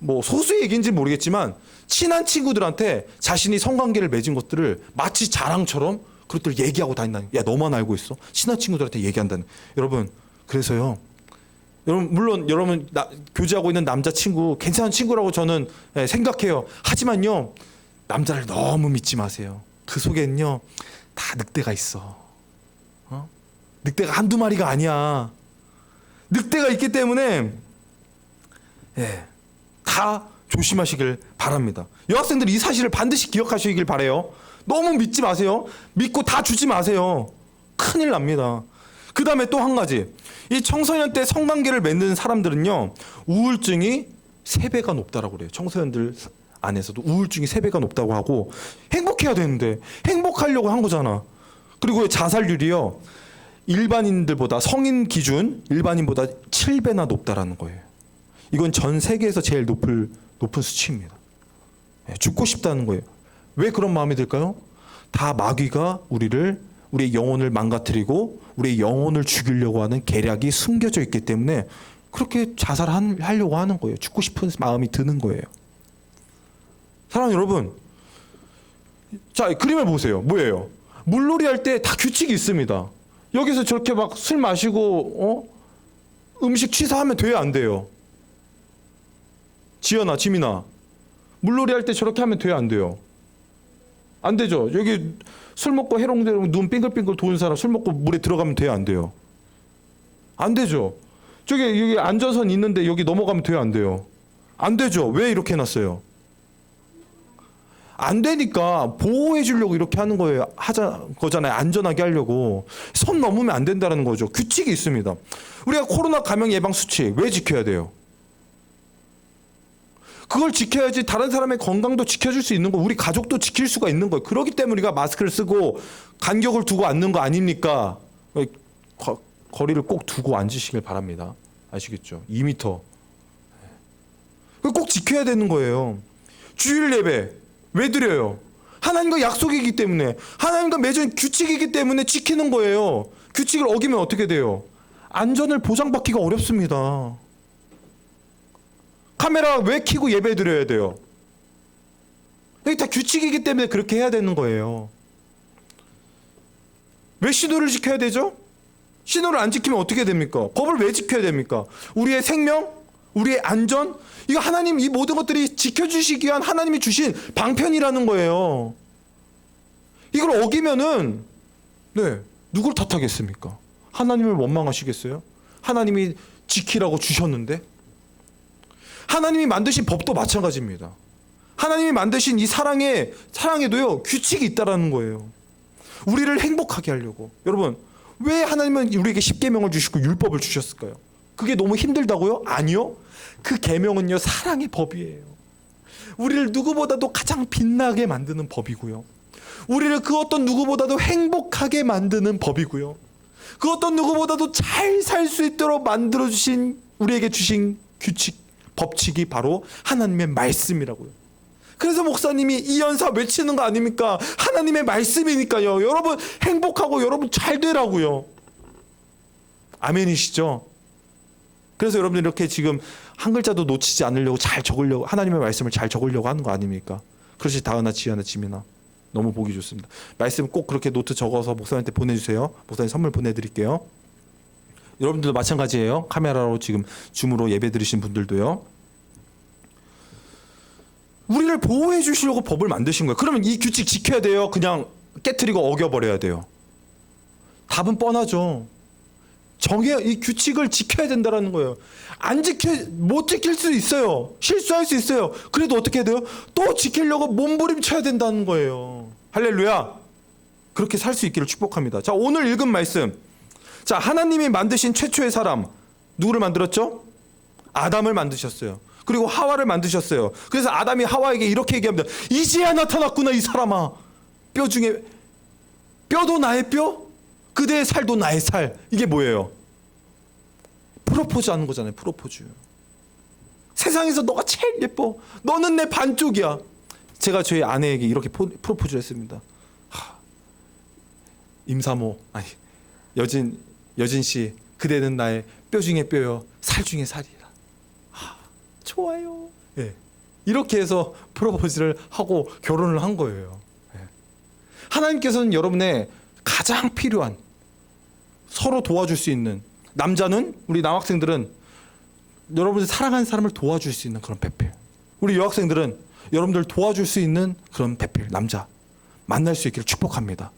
뭐 소수의 얘기인지 모르겠지만 친한 친구들한테 자신이 성관계를 맺은 것들을 마치 자랑처럼 그것들을 얘기하고 다닌다는. 야, 너만 알고 있어? 친한 친구들한테 얘기한다는. 여러분, 그래서요. 여러분, 물론 여러분 교제하고 있는 남자친구 괜찮은 친구라고 저는 생각해요. 하지만요, 남자를 너무 믿지 마세요. 그 속에는요 다 늑대가 있어. 늑대가 한두 마리가 아니야. 늑대가 있기 때문에 다 조심하시길 바랍니다. 여학생들 이 사실을 반드시 기억하시길 바래요. 너무 믿지 마세요. 믿고 다 주지 마세요. 큰일 납니다. 그 다음에 또 한 가지. 이 청소년 때 성관계를 맺는 사람들은요, 우울증이 3배가 높다라고 그래요. 청소년들 안에서도 우울증이 3배가 높다고 하고, 행복해야 되는데 행복하려고 한 거잖아. 그리고 자살률이요, 일반인들보다 성인 기준 일반인보다 7배나 높다라는 거예요. 이건 전 세계에서 제일 높은 수치입니다. 죽고 싶다는 거예요. 왜 그런 마음이 들까요? 다 마귀가 우리의 영혼을 망가뜨리고 우리의 영혼을 죽이려고 하는 계략이 숨겨져 있기 때문에 그렇게 자살하려고 하는 거예요. 죽고 싶은 마음이 드는 거예요. 사랑하는 여러분, 자, 그림을 보세요. 뭐예요? 물놀이 할 때 다 규칙이 있습니다. 여기서 저렇게 막 술 마시고 음식 취사하면 돼요, 안 돼요? 지연아, 지민아, 물놀이 할 때 저렇게 하면 돼요, 안 돼요? 안 되죠. 여기 술 먹고 해롱대롱 눈 빙글빙글 도는 사람 술 먹고 물에 들어가면 돼요, 안 돼요? 안 되죠. 여기 안전선 있는데 여기 넘어가면 돼요, 안 돼요? 안 되죠. 왜 이렇게 해놨어요? 안 되니까 보호해 주려고 이렇게 하는 거잖아요. 안전하게 하려고. 선 넘으면 안 된다는 거죠. 규칙이 있습니다. 우리가 코로나 감염 예방 수칙 왜 지켜야 돼요? 그걸 지켜야지 다른 사람의 건강도 지켜줄 수 있는 거, 우리 가족도 지킬 수가 있는 거예요. 그렇기 때문에 우리가 마스크를 쓰고 간격을 두고 앉는 거 아닙니까? 거리를 꼭 두고 앉으시길 바랍니다. 아시겠죠? 2m. 꼭 지켜야 되는 거예요. 주일 예배 왜 드려요? 하나님과 약속이기 때문에, 하나님과 맺은 규칙이기 때문에 지키는 거예요. 규칙을 어기면 어떻게 돼요? 안전을 보장받기가 어렵습니다. 카메라 왜 켜고 예배 드려야 돼요? 이게 다 규칙이기 때문에 그렇게 해야 되는 거예요. 왜 신호를 지켜야 되죠? 신호를 안 지키면 어떻게 됩니까? 법을 왜 지켜야 됩니까? 우리의 생명, 우리의 안전, 이거 하나님 이 모든 것들이 지켜주시기 위한 하나님이 주신 방편이라는 거예요. 이걸 어기면은 누굴 탓하겠습니까? 하나님을 원망하시겠어요? 하나님이 지키라고 주셨는데. 하나님이 만드신 법도 마찬가지입니다. 하나님이 만드신 이 사랑에도요 규칙이 있다라는 거예요. 우리를 행복하게 하려고. 여러분, 왜 하나님은 우리에게 십계명을 주시고 율법을 주셨을까요? 그게 너무 힘들다고요? 아니요. 그 계명은요 사랑의 법이에요. 우리를 누구보다도 가장 빛나게 만드는 법이고요. 우리를 그 어떤 누구보다도 행복하게 만드는 법이고요. 그 어떤 누구보다도 잘 살 수 있도록 만들어주신 우리에게 주신 규칙, 법칙이 바로 하나님의 말씀이라고요. 그래서 목사님이 이 연사 외치는 거 아닙니까? 하나님의 말씀이니까요. 여러분 행복하고 여러분 잘 되라고요. 아멘이시죠? 그래서 여러분들 이렇게 지금 한 글자도 놓치지 않으려고 잘 적으려고, 하나님의 말씀을 잘 적으려고 하는 거 아닙니까? 그렇지, 다은아, 지아나, 지민아. 너무 보기 좋습니다. 말씀 꼭 그렇게 노트 적어서 목사님한테 보내주세요. 목사님 선물 보내드릴게요. 여러분들도 마찬가지예요. 카메라로 지금 줌으로 예배 드리신 분들도요. 우리를 보호해 주시려고 법을 만드신 거예요. 그러면 이 규칙 지켜야 돼요? 그냥 깨트리고 어겨버려야 돼요? 답은 뻔하죠. 이 규칙을 지켜야 된다는 거예요. 못 지킬 수 있어요. 실수할 수 있어요. 그래도 어떻게 해야 돼요? 또 지키려고 몸부림쳐야 된다는 거예요. 할렐루야. 그렇게 살 수 있기를 축복합니다. 자, 오늘 읽은 말씀. 자, 하나님이 만드신 최초의 사람, 누구를 만들었죠? 아담을 만드셨어요. 그리고 하와를 만드셨어요. 그래서 아담이 하와에게 이렇게 얘기합니다. 이제야 나타났구나, 이 사람아. 뼈 중에 뼈도 나의 뼈, 그대의 살도 나의 살. 이게 뭐예요? 프로포즈 하는 거잖아요. 프로포즈. 세상에서 너가 제일 예뻐. 너는 내 반쪽이야. 제가 저희 아내에게 이렇게 프로포즈를 했습니다. 임사모, 아니 여진 씨, 그대는 나의 뼈 중에 뼈요, 살 중에 살이라. 좋아요. 예. 이렇게 해서 프로포즈를 하고 결혼을 한 거예요. 예. 하나님께서는 여러분의 가장 필요한, 서로 도와줄 수 있는, 남자는, 우리 남학생들은 여러분들 사랑하는 사람을 도와줄 수 있는 그런 배필, 우리 여학생들은 여러분들 도와줄 수 있는 그런 배필, 남자 만날 수 있기를 축복합니다.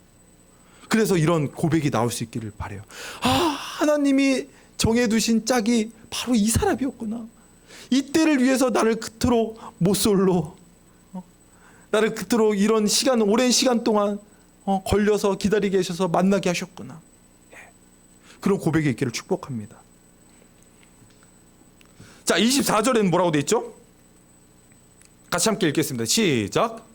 그래서 이런 고백이 나올 수 있기를 바라요. 하나님이 정해두신 짝이 바로 이 사람이었구나. 이때를 위해서 나를 그토록 모쏠로, 나를 그토록 이런 시간, 오랜 시간 동안 걸려서 기다리게 하셔서 만나게 하셨구나. 그런 고백이 있기를 축복합니다. 자, 24절에는 뭐라고 되어 있죠? 같이 함께 읽겠습니다. 시작.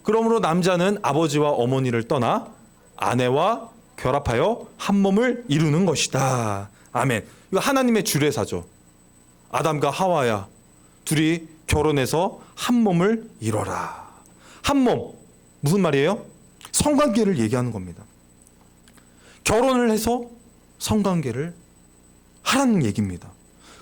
그러므로 남자는 아버지와 어머니를 떠나 아내와 결합하여 한 몸을 이루는 것이다. 아멘. 이거 하나님의 주례사죠. 아담과 하와야, 둘이 결혼해서 한 몸을 이뤄라. 한 몸, 무슨 말이에요? 성관계를 얘기하는 겁니다. 결혼을 해서 성관계를 하라는 얘기입니다.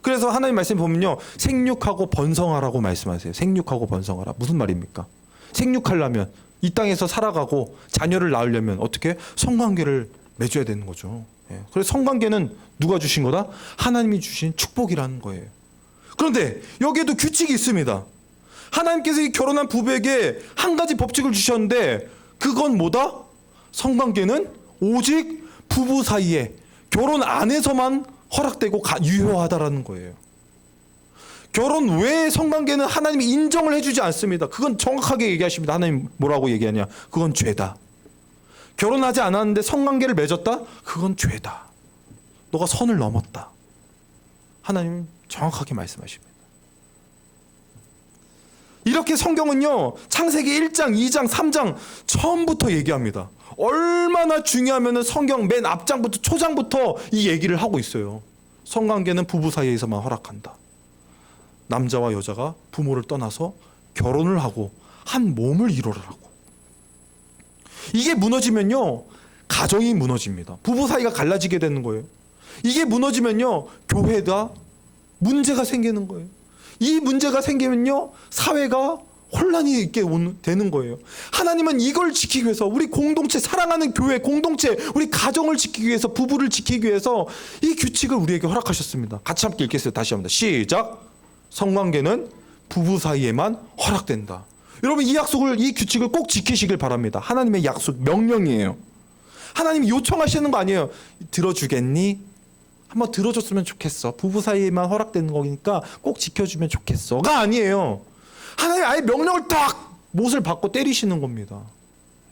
그래서 하나님 말씀 보면요, 생육하고 번성하라고 말씀하세요. 생육하고 번성하라. 무슨 말입니까? 생육하려면, 이 땅에서 살아가고 자녀를 낳으려면 어떻게? 성관계를 맺어야 되는 거죠. 그래서 성관계는 누가 주신 거다? 하나님이 주신 축복이라는 거예요. 그런데 여기에도 규칙이 있습니다. 하나님께서 이 결혼한 부부에게 한 가지 법칙을 주셨는데, 그건 뭐다? 성관계는 오직 부부 사이에, 결혼 안에서만 허락되고 유효하다라는 거예요. 결혼 외의 성관계는 하나님이 인정을 해주지 않습니다. 그건 정확하게 얘기하십니다. 하나님 뭐라고 얘기하냐? 그건 죄다. 결혼하지 않았는데 성관계를 맺었다? 그건 죄다. 너가 선을 넘었다. 하나님 정확하게 말씀하십니다. 이렇게 성경은요, 창세기 1장, 2장, 3장 처음부터 얘기합니다. 얼마나 중요하면은 성경 맨 앞장부터, 초장부터 이 얘기를 하고 있어요. 성관계는 부부 사이에서만 허락한다. 남자와 여자가 부모를 떠나서 결혼을 하고 한 몸을 이루라고. 이게 무너지면요, 가정이 무너집니다. 부부 사이가 갈라지게 되는 거예요. 이게 무너지면요, 교회가 문제가 생기는 거예요. 이 문제가 생기면요, 사회가 혼란이 있게 되는 거예요. 하나님은 이걸 지키기 위해서, 우리 공동체, 사랑하는 교회 공동체, 우리 가정을 지키기 위해서, 부부를 지키기 위해서 이 규칙을 우리에게 허락하셨습니다. 같이 함께 읽겠어요. 다시 합니다. 시작. 성관계는 부부 사이에만 허락된다. 여러분, 이 약속을, 이 규칙을 꼭 지키시길 바랍니다. 하나님의 약속, 명령이에요. 하나님이 요청하시는 거 아니에요. 들어주겠니? 한번 들어줬으면 좋겠어. 부부 사이에만 허락되는 거니까 꼭 지켜주면 좋겠어가 아니에요. 하나님 아예 명령을 딱 못을 받고 때리시는 겁니다.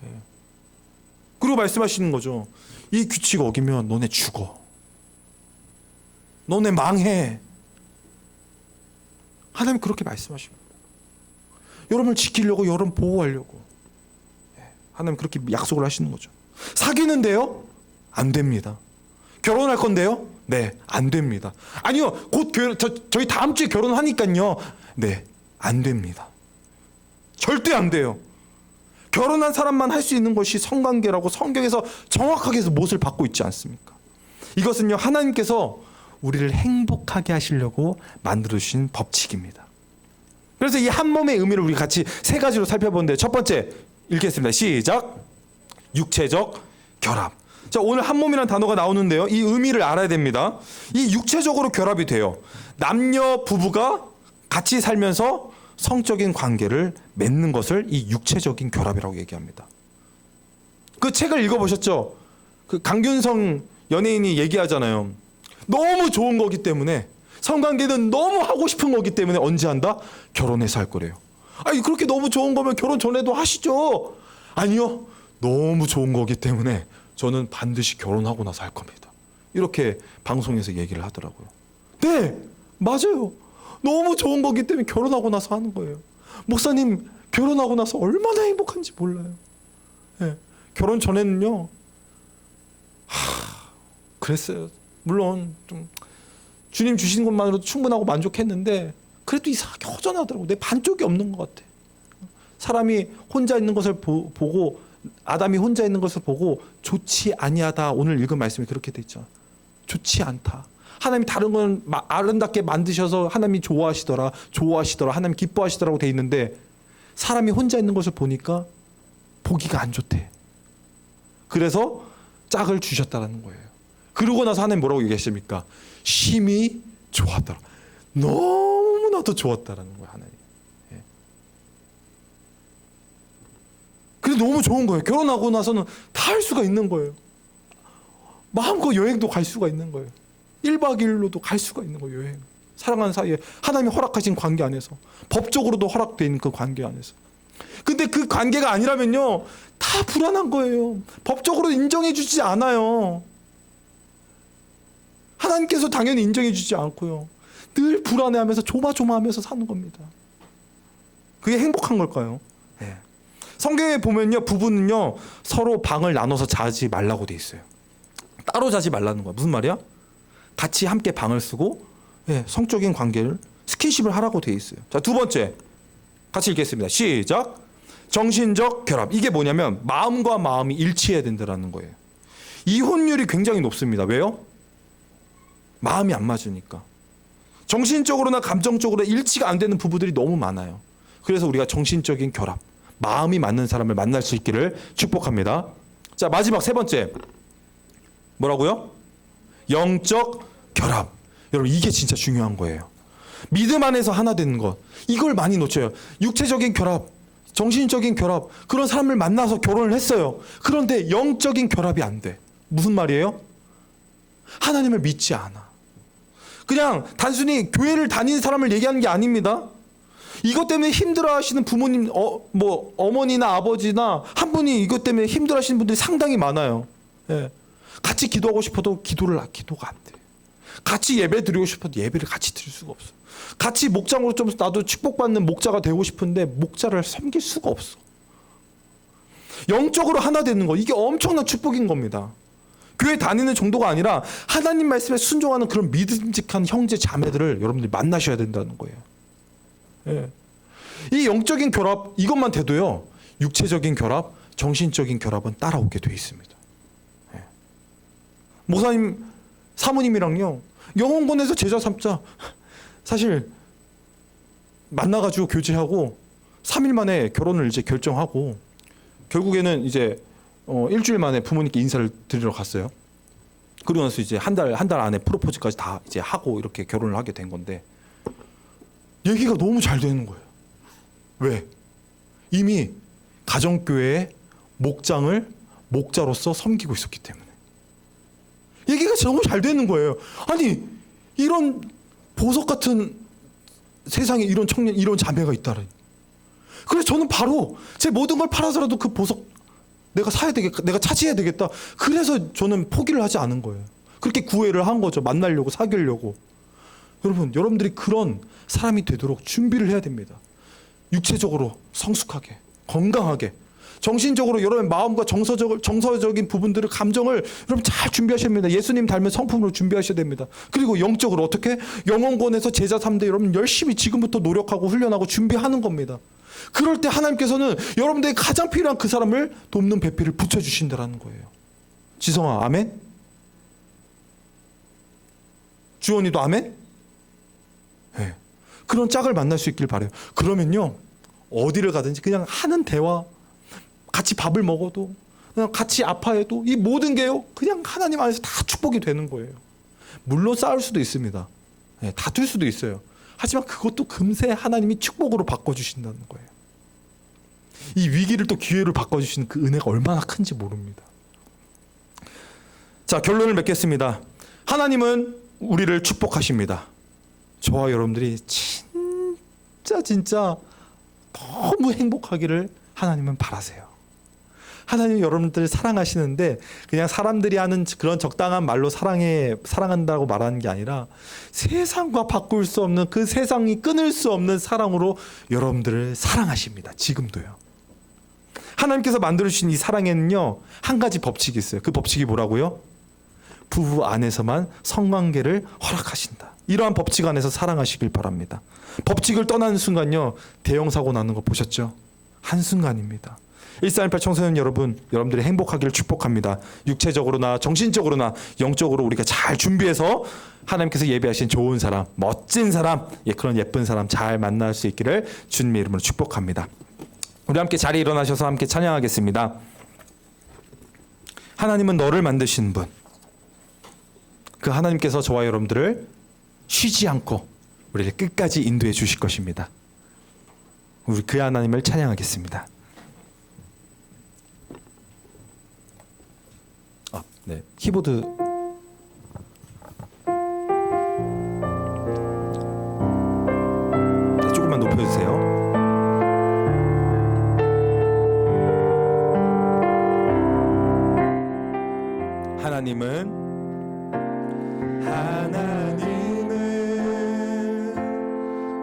예. 그리고 말씀하시는 거죠. 이 규칙 어기면 너네 죽어. 너네 망해. 하나님 그렇게 말씀하십니다. 여러분을 지키려고, 여러분 보호하려고. 예. 하나님 그렇게 약속을 하시는 거죠. 사귀는데요? 안 됩니다. 결혼할 건데요? 네, 안 됩니다. 아니요, 곧 저희 다음 주에 결혼하니까요. 네, 안 됩니다. 절대 안 돼요. 결혼한 사람만 할 수 있는 것이 성관계라고 성경에서 정확하게 해서 못을 받고 있지 않습니까? 이것은요, 하나님께서 우리를 행복하게 하시려고 만들어주신 법칙입니다. 그래서 이 한 몸의 의미를 우리 같이 세 가지로 살펴보는데, 첫 번째 읽겠습니다. 시작. 육체적 결합. 자, 오늘 한 몸이라는 단어가 나오는데요. 이 의미를 알아야 됩니다. 이 육체적으로 결합이 돼요. 남녀 부부가 같이 살면서 성적인 관계를 맺는 것을 이 육체적인 결합이라고 얘기합니다. 그 책을 읽어보셨죠? 그 강균성 연예인이 얘기하잖아요. 너무 좋은 거기 때문에, 성관계는 너무 하고 싶은 거기 때문에 언제 한다? 결혼해서 할 거래요. 아니, 그렇게 너무 좋은 거면 결혼 전에도 하시죠. 아니요, 너무 좋은 거기 때문에 저는 반드시 결혼하고 나서 할 겁니다. 이렇게 방송에서 얘기를 하더라고요. 네, 맞아요. 너무 좋은 거기 때문에 결혼하고 나서 하는 거예요. 목사님, 결혼하고 나서 얼마나 행복한지 몰라요. 네, 결혼 전에는요, 그랬어요. 물론 좀 주님 주신 것만으로도 충분하고 만족했는데, 그래도 이상하게 허전하더라고. 내 반쪽이 없는 것 같아. 사람이 혼자 있는 것을 보고, 아담이 혼자 있는 것을 보고 좋지 아니하다. 오늘 읽은 말씀이 그렇게 돼 있죠. 좋지 않다. 하나님이 다른 건 아름답게 만드셔서 하나님이 좋아하시더라, 하나님 기뻐하시더라고 돼 있는데, 사람이 혼자 있는 것을 보니까 보기가 안 좋대. 그래서 짝을 주셨다라는 거예요. 그러고 나서 하나님 뭐라고 얘기하십니까? 심히 좋았더라. 너무나도 좋았다라는 거예요, 하나님. 그래, 너무 좋은 거예요. 결혼하고 나서는 다 할 수가 있는 거예요. 마음껏 여행도 갈 수가 있는 거예요. 1박 2일로도 갈 수가 있는 거예요, 여행. 사랑하는 사이에 하나님이 허락하신 관계 안에서, 법적으로도 허락되어 있는 그 관계 안에서. 근데 그 관계가 아니라면요, 다 불안한 거예요. 법적으로 인정해 주지 않아요. 하나님께서 당연히 인정해 주지 않고요. 늘 불안해하면서 조마조마하면서 사는 겁니다. 그게 행복한 걸까요? 네. 성경에 보면요, 부부는요 서로 방을 나눠서 자지 말라고 돼 있어요. 따로 자지 말라는 거야. 무슨 말이야? 같이 함께 방을 쓰고, 예, 성적인 관계를, 스킨십을 하라고 돼 있어요. 자, 두 번째 같이 읽겠습니다. 시작. 정신적 결합. 이게 뭐냐면 마음과 마음이 일치해야 된다는 거예요. 이혼율이 굉장히 높습니다. 왜요? 마음이 안 맞으니까. 정신적으로나 감정적으로 일치가 안 되는 부부들이 너무 많아요. 그래서 우리가 정신적인 결합, 마음이 맞는 사람을 만날 수 있기를 축복합니다. 자, 마지막 세 번째 뭐라고요? 영적 결합. 여러분, 이게 진짜 중요한 거예요. 믿음 안에서 하나 되는 것, 이걸 많이 놓쳐요. 육체적인 결합, 정신적인 결합, 그런 사람을 만나서 결혼을 했어요. 그런데 영적인 결합이 안 돼. 무슨 말이에요? 하나님을 믿지 않아. 그냥 단순히 교회를 다니는 사람을 얘기하는 게 아닙니다. 이것 때문에 힘들어하시는 부모님, 어머니나 아버지나 한 분이 이것 때문에 힘들어하시는 분들이 상당히 많아요. 예. 같이 기도하고 싶어도 기도가 안 돼. 같이 예배 드리고 싶어도 예배를 같이 드릴 수가 없어. 같이 목장으로 좀 나도 축복받는 목자가 되고 싶은데 목자를 섬길 수가 없어. 영적으로 하나 되는 거, 이게 엄청난 축복인 겁니다. 교회 다니는 정도가 아니라 하나님 말씀에 순종하는 그런 믿음직한 형제 자매들을 여러분들이 만나셔야 된다는 거예요. 예. 이 영적인 결합, 이것만 돼도요, 육체적인 결합, 정신적인 결합은 따라오게 돼 있습니다. 예. 목사님, 사모님이랑요, 영혼권에서 제자 삼자. 사실 만나가지고 교제하고 3일 만에 결혼을 이제 결정하고 결국에는 이제 일주일 만에 부모님께 인사를 드리러 갔어요. 그러고 나서 이제 한 달 안에 프로포즈까지 다 이제 하고 이렇게 결혼을 하게 된 건데 얘기가 너무 잘 되는 거예요. 왜? 이미 가정교회의 목자로서 섬기고 있었기 때문에. 얘기가 너무 잘 되는 거예요. 아니 이런 보석 같은 세상에 이런 청년, 이런 자매가 있다니. 그래서 저는 바로 제 모든 걸 팔아서라도 그 보석 내가 사야 되겠다, 내가 차지해야 되겠다. 그래서 저는 포기를 하지 않은 거예요. 그렇게 구애를 한 거죠. 만나려고, 사귀려고. 여러분들이 그런 사람이 되도록 준비를 해야 됩니다. 육체적으로 성숙하게, 건강하게, 정신적으로 여러분 마음과 정서적인 부분들을, 감정을 여러분 잘 준비하셔야 됩니다. 예수님 닮은 성품으로 준비하셔야 됩니다. 그리고 영적으로 어떻게? 영혼권에서 제자 3대 여러분 열심히 지금부터 노력하고 훈련하고 준비하는 겁니다. 그럴 때 하나님께서는 여러분들이 가장 필요한 그 사람을 돕는 배필을 붙여주신다는 거예요. 지성아 아멘? 주원이도 아멘? 네. 그런 짝을 만날 수 있길 바라요. 그러면요 어디를 가든지 그냥 하는 대화, 같이 밥을 먹어도, 그냥 같이 아파해도 이 모든 게요 그냥 하나님 안에서 다 축복이 되는 거예요. 물론 싸울 수도 있습니다. 네, 다툴 수도 있어요. 하지만 그것도 금세 하나님이 축복으로 바꿔주신다는 거예요. 이 위기를 또 기회로 바꿔주시는 그 은혜가 얼마나 큰지 모릅니다. 자, 결론을 맺겠습니다. 하나님은 우리를 축복하십니다. 저와 여러분들이 진짜 너무 행복하기를 하나님은 바라세요. 하나님 여러분들을 사랑하시는데 그냥 사람들이 하는 그런 적당한 말로 사랑한다고 말하는 게 아니라 세상과 바꿀 수 없는, 그 세상이 끊을 수 없는 사랑으로 여러분들을 사랑하십니다. 지금도요. 하나님께서 만들어주신 이 사랑에는요 한 가지 법칙이 있어요. 그 법칙이 뭐라고요? 부부 안에서만 성관계를 허락하신다. 이러한 법칙 안에서 사랑하시길 바랍니다. 법칙을 떠나는 순간요 대형 사고 나는 거 보셨죠? 한순간입니다. 1418 청소년 여러분들이 행복하기를 축복합니다. 육체적으로나 정신적으로나 영적으로 우리가 잘 준비해서 하나님께서 예배하신 좋은 사람, 멋진 사람, 그런 예쁜 사람 잘 만날 수 있기를 주님의 이름으로 축복합니다. 우리 함께 자리에 일어나셔서 함께 찬양하겠습니다. 하나님은 너를 만드신 분, 그 하나님께서 저와 여러분들을 쉬지 않고 우리를 끝까지 인도해 주실 것입니다. 우리 그 하나님을 찬양하겠습니다. 네, 키보드 네, 조금만 높여주세요. 하나님은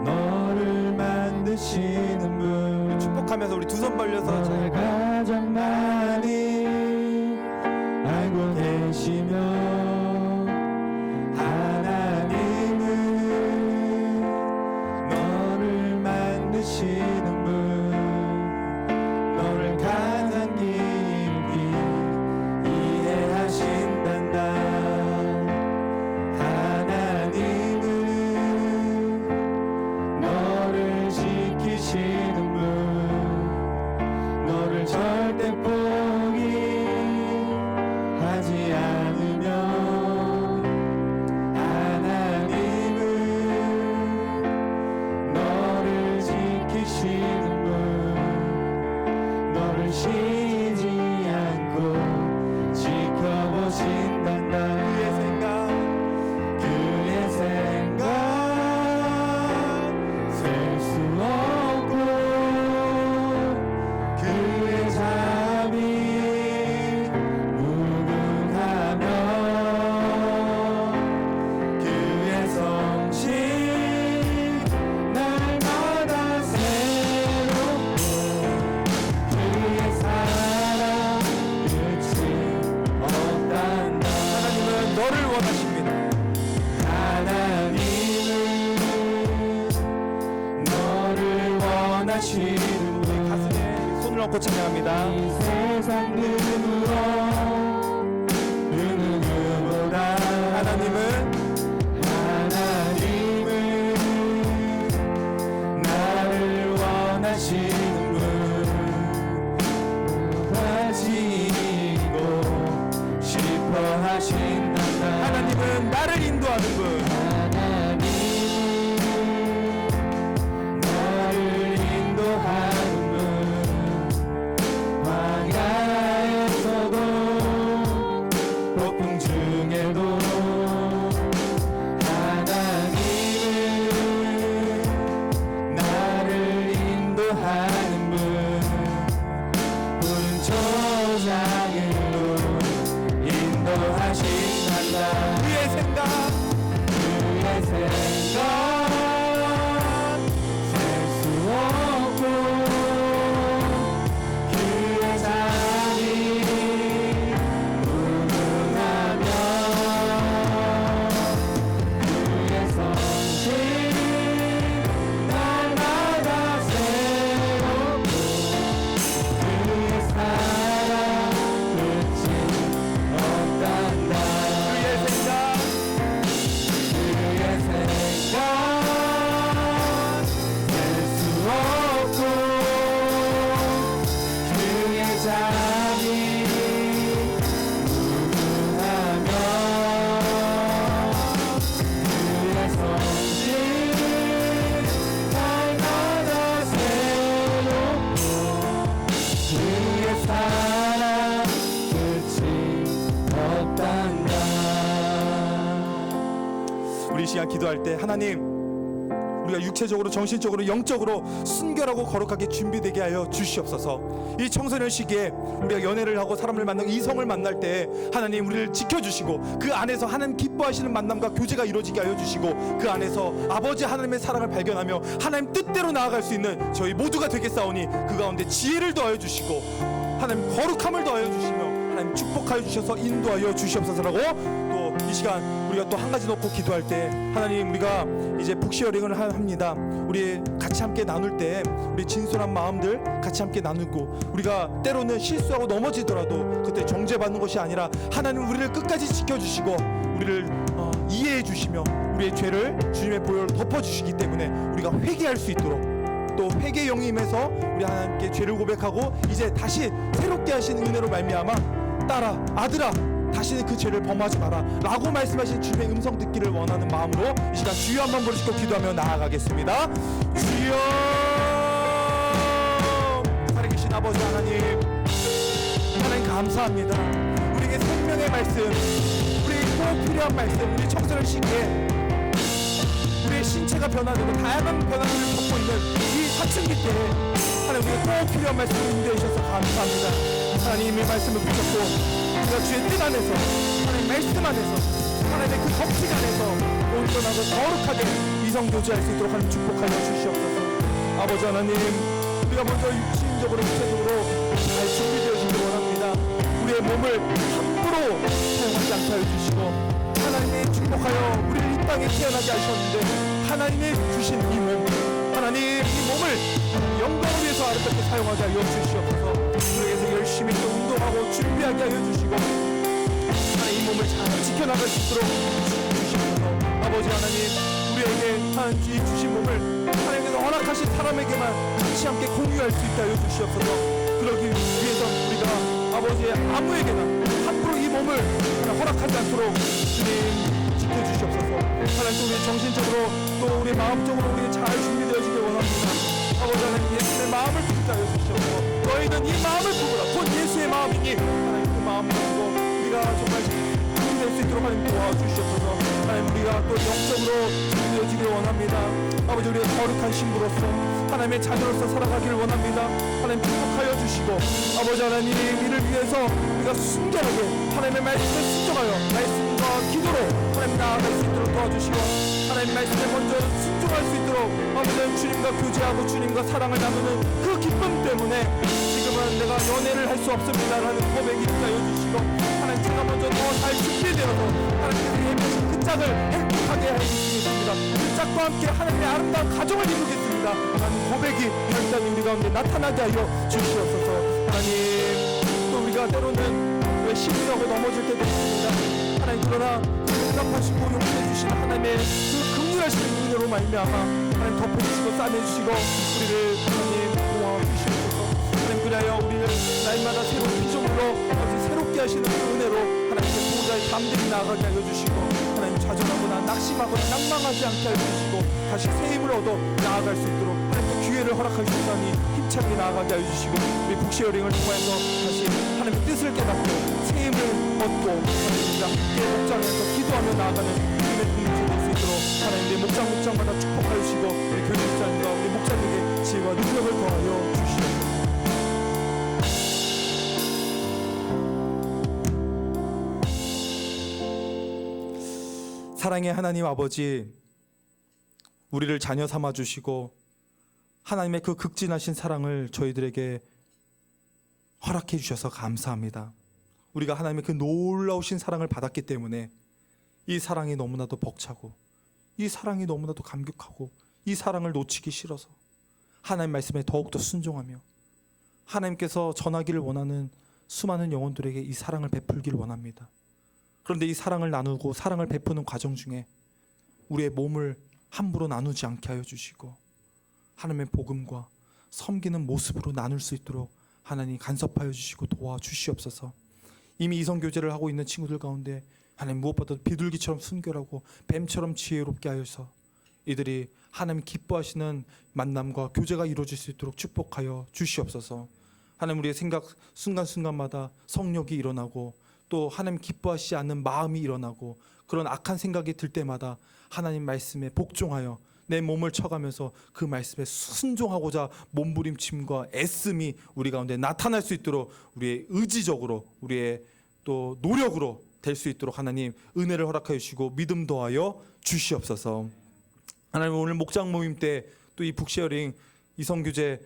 너를 만드시는 분. 축복하면서 우리 두 손 벌려서 잘 가장 많이 알고 계시며 하나님은 너를 만드시는 분, 너를 가장 깊이 이해하신단다. 하나님은 너를 지키시는 분, 너를 절대 하지 않으며 하나님은 너를 지키시는 분, 너를 쉬지 않고 지켜보신단다. 그의 생각 셀 수 없고 그의 잠이 가슴에 손을 얹고 찬양합니다. 이 세상 누구보다 하나님은 나를 원하시는 날 기도할 때 하나님 우리가 육체적으로 정신적으로 영적으로 순결하고 거룩하게 준비되게 하여 주시옵소서. 이 청소년 시기에 우리가 연애를 하고 사람을 만나고 이성을 만날 때 하나님 우리를 지켜주시고 그 안에서 하나님 기뻐하시는 만남과 교제가 이루어지게 하여 주시고 그 안에서 아버지 하나님의 사랑을 발견하며 하나님 뜻대로 나아갈 수 있는 저희 모두가 되겠사오니 그 가운데 지혜를 더하여 주시고 하나님 거룩함을 더하여 주시며 하나님 축복하여 주셔서 인도하여 주시옵소서라고 또 이 시간 우리가 또 한 가지 놓고 기도할 때 하나님 우리가 이제 북시어링을 합니다. 우리 같이 함께 나눌 때 우리 진솔한 마음들 같이 함께 나누고 우리가 때로는 실수하고 넘어지더라도 그때 정죄받는 것이 아니라 하나님 우리를 끝까지 지켜주시고 우리를 이해해 주시며 우리의 죄를 주님의 보혈로 덮어주시기 때문에 우리가 회개할 수 있도록 또 회개 영이 임해서 우리 하나님께 죄를 고백하고 이제 다시 새롭게 하신 은혜로 말미암아 딸아 아들아 다시는 그 죄를 범하지 마라 라고 말씀하신 주님의 음성 듣기를 원하는 마음으로 이 시간 주여 한번 부르시고 기도하며 나아가겠습니다. 주여 살아계신 아버지 하나님 감사합니다. 우리에게 생명의 말씀 우리에게 꼭 필요한 말씀 우리 청소년 시기에 우리의 신체가 변화되고 다양한 변화를 겪고 있는 이 사춘기 때에 하나님 우리에게 꼭 필요한 말씀을 인도해 주셔서 감사합니다. 하나님의 말씀을 붙잡고 우리가 주의 뜻 안에서 하나님의 말씀 안에서 하나님의 그 법칙 안에서 온전하고 거룩하게 이성교제할 수 있도록 하나님 축복하여 주시옵소서. 아버지 하나님 우리가 먼저 육신적으로 육체적으로 잘 준비되어지길 원합니다. 우리의 몸을 함부로 사용하지 않게 하여 주시고 하나님이 축복하여 우리를 이 땅에 태어나게 하셨는데 하나님이 주신 이 몸 하나님 이 몸을 영광을 위해서 아름답게 사용하게 하여 주시옵소서. 우리에게서 열심히 또 운동하고 준비하게 하여 주시고 하나님 이 몸을 잘 지켜나갈 수 있도록 주시옵소서. 아버지 하나님 우리에게 하나님 주신 몸을 하나님께서 허락하신 사람에게만 같이 함께 공유할 수 있게 하여 주시옵소서. 그러기 위해서 우리가 아버지의 아무에게나 함부로 이 몸을 허락하지 않도록 주님 지켜주시옵소서. 하나님 또 우리 정신적으로 또 우리 마음적으로 우리 잘 준비되어지길 원합니다. 아버지 하나님 예수의 마음을 품게 하여 주시옵소서. 너희는 이 마음을 품으라 곧 예수의 마음이니 하나님 그 마음을 품고 우리가 정말 준비될 수 있도록 하나님 도와주시옵소서. 하나님 우리가 또 영적으로 준비되어지길 원합니다. 아버지 우리의 거룩한 신부로서 하나님의 자녀로서 살아가기를 원합니다. 하나님 축복하여 주시고 아버지 하나님 이를 위해서 우리가 순결하게 하나님의 말씀을 순종하여 말씀과 기도로 하나님 나아갈 수 있도록 도와주시고 하나님 말씀에 먼저 순종할 수 있도록 아버지 주님과 교제하고 주님과 사랑을 나누는 그 기쁨 때문에 지금은 내가 연애를 할 수 없습니다라는 고백이 있하여 주시고 하나님 제가 먼저 더 잘 준비되어서 하나님께서 예배하신 그 짝을 행복하게 해주시겠습니다. 그 짝과 함께 하나님의 아름다운 가정을 이루겠습니다. 하나님 고백이 일단 우리 가운데 나타나게 하여 주시옵소서. 하나님 또 우리가 때로는 왜 실수하고 넘어질 때도 있습니다. 하나님 그러나 응답하시고 용서해 주시는 하나님의 그 긍휼하신 은혜로 말미암아 하나님 덮어주시고 싸매주시고 우리를 하나님 도와 주시옵소서. 하나님 그리하여 우리를 날마다 새로운 피조물로 새롭게 하시는 그 은혜로 하나님의 보호자의 담대히 나아가게 하여 주시고 하나님 좌절하거나 낙심하거나 낭망하지 않게 하여 주시고 다시 새 힘을 얻어 나아갈 수 있도록 하나님 또 기회를 허락하셨다니 힘차게 나아가게 하여 주시고 우리 북시어링을 통해서 다시 하나님의 뜻을 깨닫고 새 힘을 얻고 하나님과 함께 목장에서 기도하며 나아가는 주님의 공동체 될 수 있도록 하나님 내 목장마다 축복하여 주시고 우리 교회 목장님과 우리 목장님에게 지혜와 능력을 더하여 주시옵소서. 사랑의 하나님 아버지 우리를 자녀 삼아 주시고 하나님의 그 극진하신 사랑을 저희들에게 허락해 주셔서 감사합니다. 우리가 하나님의 그 놀라우신 사랑을 받았기 때문에 이 사랑이 너무나도 벅차고 이 사랑이 너무나도 감격하고 이 사랑을 놓치기 싫어서 하나님 말씀에 더욱더 순종하며 하나님께서 전하기를 원하는 수많은 영혼들에게 이 사랑을 베풀기를 원합니다. 그런데 이 사랑을 나누고 사랑을 베푸는 과정 중에 우리의 몸을 함부로 나누지 않게 하여 주시고 하나님의 복음과 섬기는 모습으로 나눌 수 있도록 하나님 간섭하여 주시고 도와주시옵소서. 이미 이성교제를 하고 있는 친구들 가운데 하나님 무엇보다도 비둘기처럼 순결하고 뱀처럼 지혜롭게 하여서 이들이 하나님 기뻐하시는 만남과 교제가 이루어질 수 있도록 축복하여 주시옵소서. 하나님 우리의 생각 순간순간마다 성욕이 일어나고 또 하나님 기뻐하시지 않는 마음이 일어나고 그런 악한 생각이 들 때마다 하나님 말씀에 복종하여 내 몸을 쳐가면서 그 말씀에 순종하고자 몸부림침과 애씀이 우리 가운데 나타날 수 있도록 우리의 의지적으로 우리의 또 노력으로 될 수 있도록 하나님 은혜를 허락하여 주시고 믿음 더하여 주시옵소서. 하나님 오늘 목장 모임 때 또 이 북쉐어링 이성교제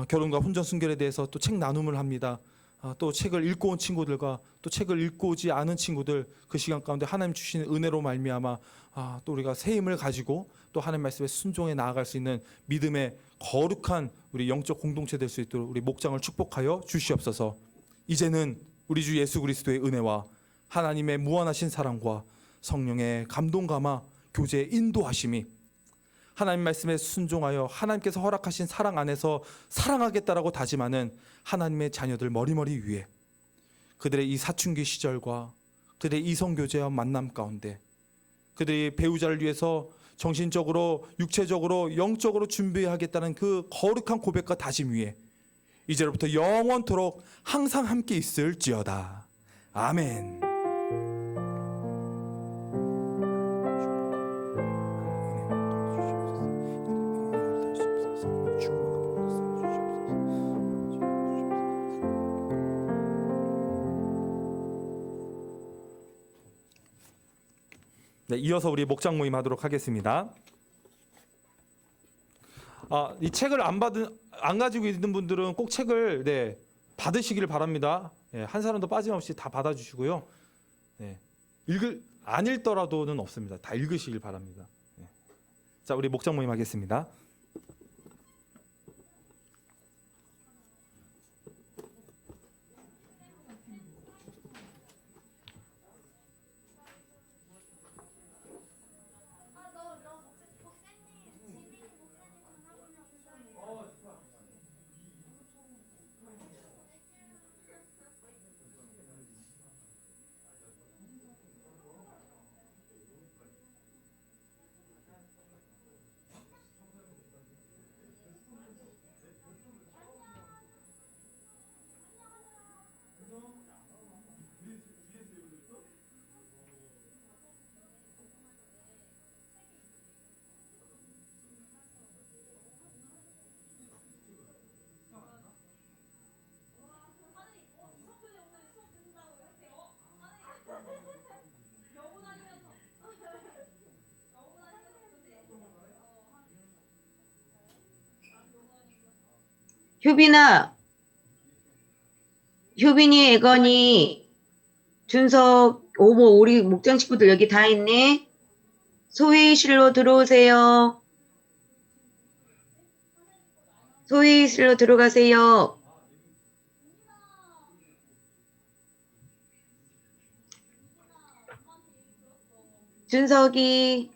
결혼과 혼전 순결에 대해서 또 책 나눔을 합니다. 또 책을 읽고 온 친구들과 또 책을 읽고 오지 않은 친구들 그 시간 가운데 하나님 주시는 은혜로 말미암아 또 우리가 새 힘을 가지고 또 하나님 말씀에 순종해 나아갈 수 있는 믿음의 거룩한 우리 영적 공동체 될 수 있도록 우리 목장을 축복하여 주시옵소서. 이제는 우리 주 예수 그리스도의 은혜와 하나님의 무한하신 사랑과 성령의 감동 감화 교제의 인도하심이 하나님 말씀에 순종하여 하나님께서 허락하신 사랑 안에서 사랑하겠다라고 다짐하는 하나님의 자녀들 머리머리 위에 그들의 이 사춘기 시절과 그들의 이성교제와 만남 가운데 그들이 배우자를 위해서 정신적으로 육체적으로 영적으로 준비하겠다는 그 거룩한 고백과 다짐 위에 이제로부터 영원토록 항상 함께 있을지어다. 아멘. 네, 이어서 우리 목장 모임 하도록 하겠습니다. 이 책을 안 가지고 있는 분들은 꼭 책을 받으시기를 바랍니다. 한 사람도 빠짐없이 다 받아주시고요. 안 읽더라도는 없습니다. 다 읽으시길 바랍니다. 자, 우리 목장 모임 하겠습니다. 효빈이, 애건이, 준석, 오모, 우리 목장 식구들 여기 다 있네. 소회의실로 들어오세요. 소회의실로 들어가세요. 준석이,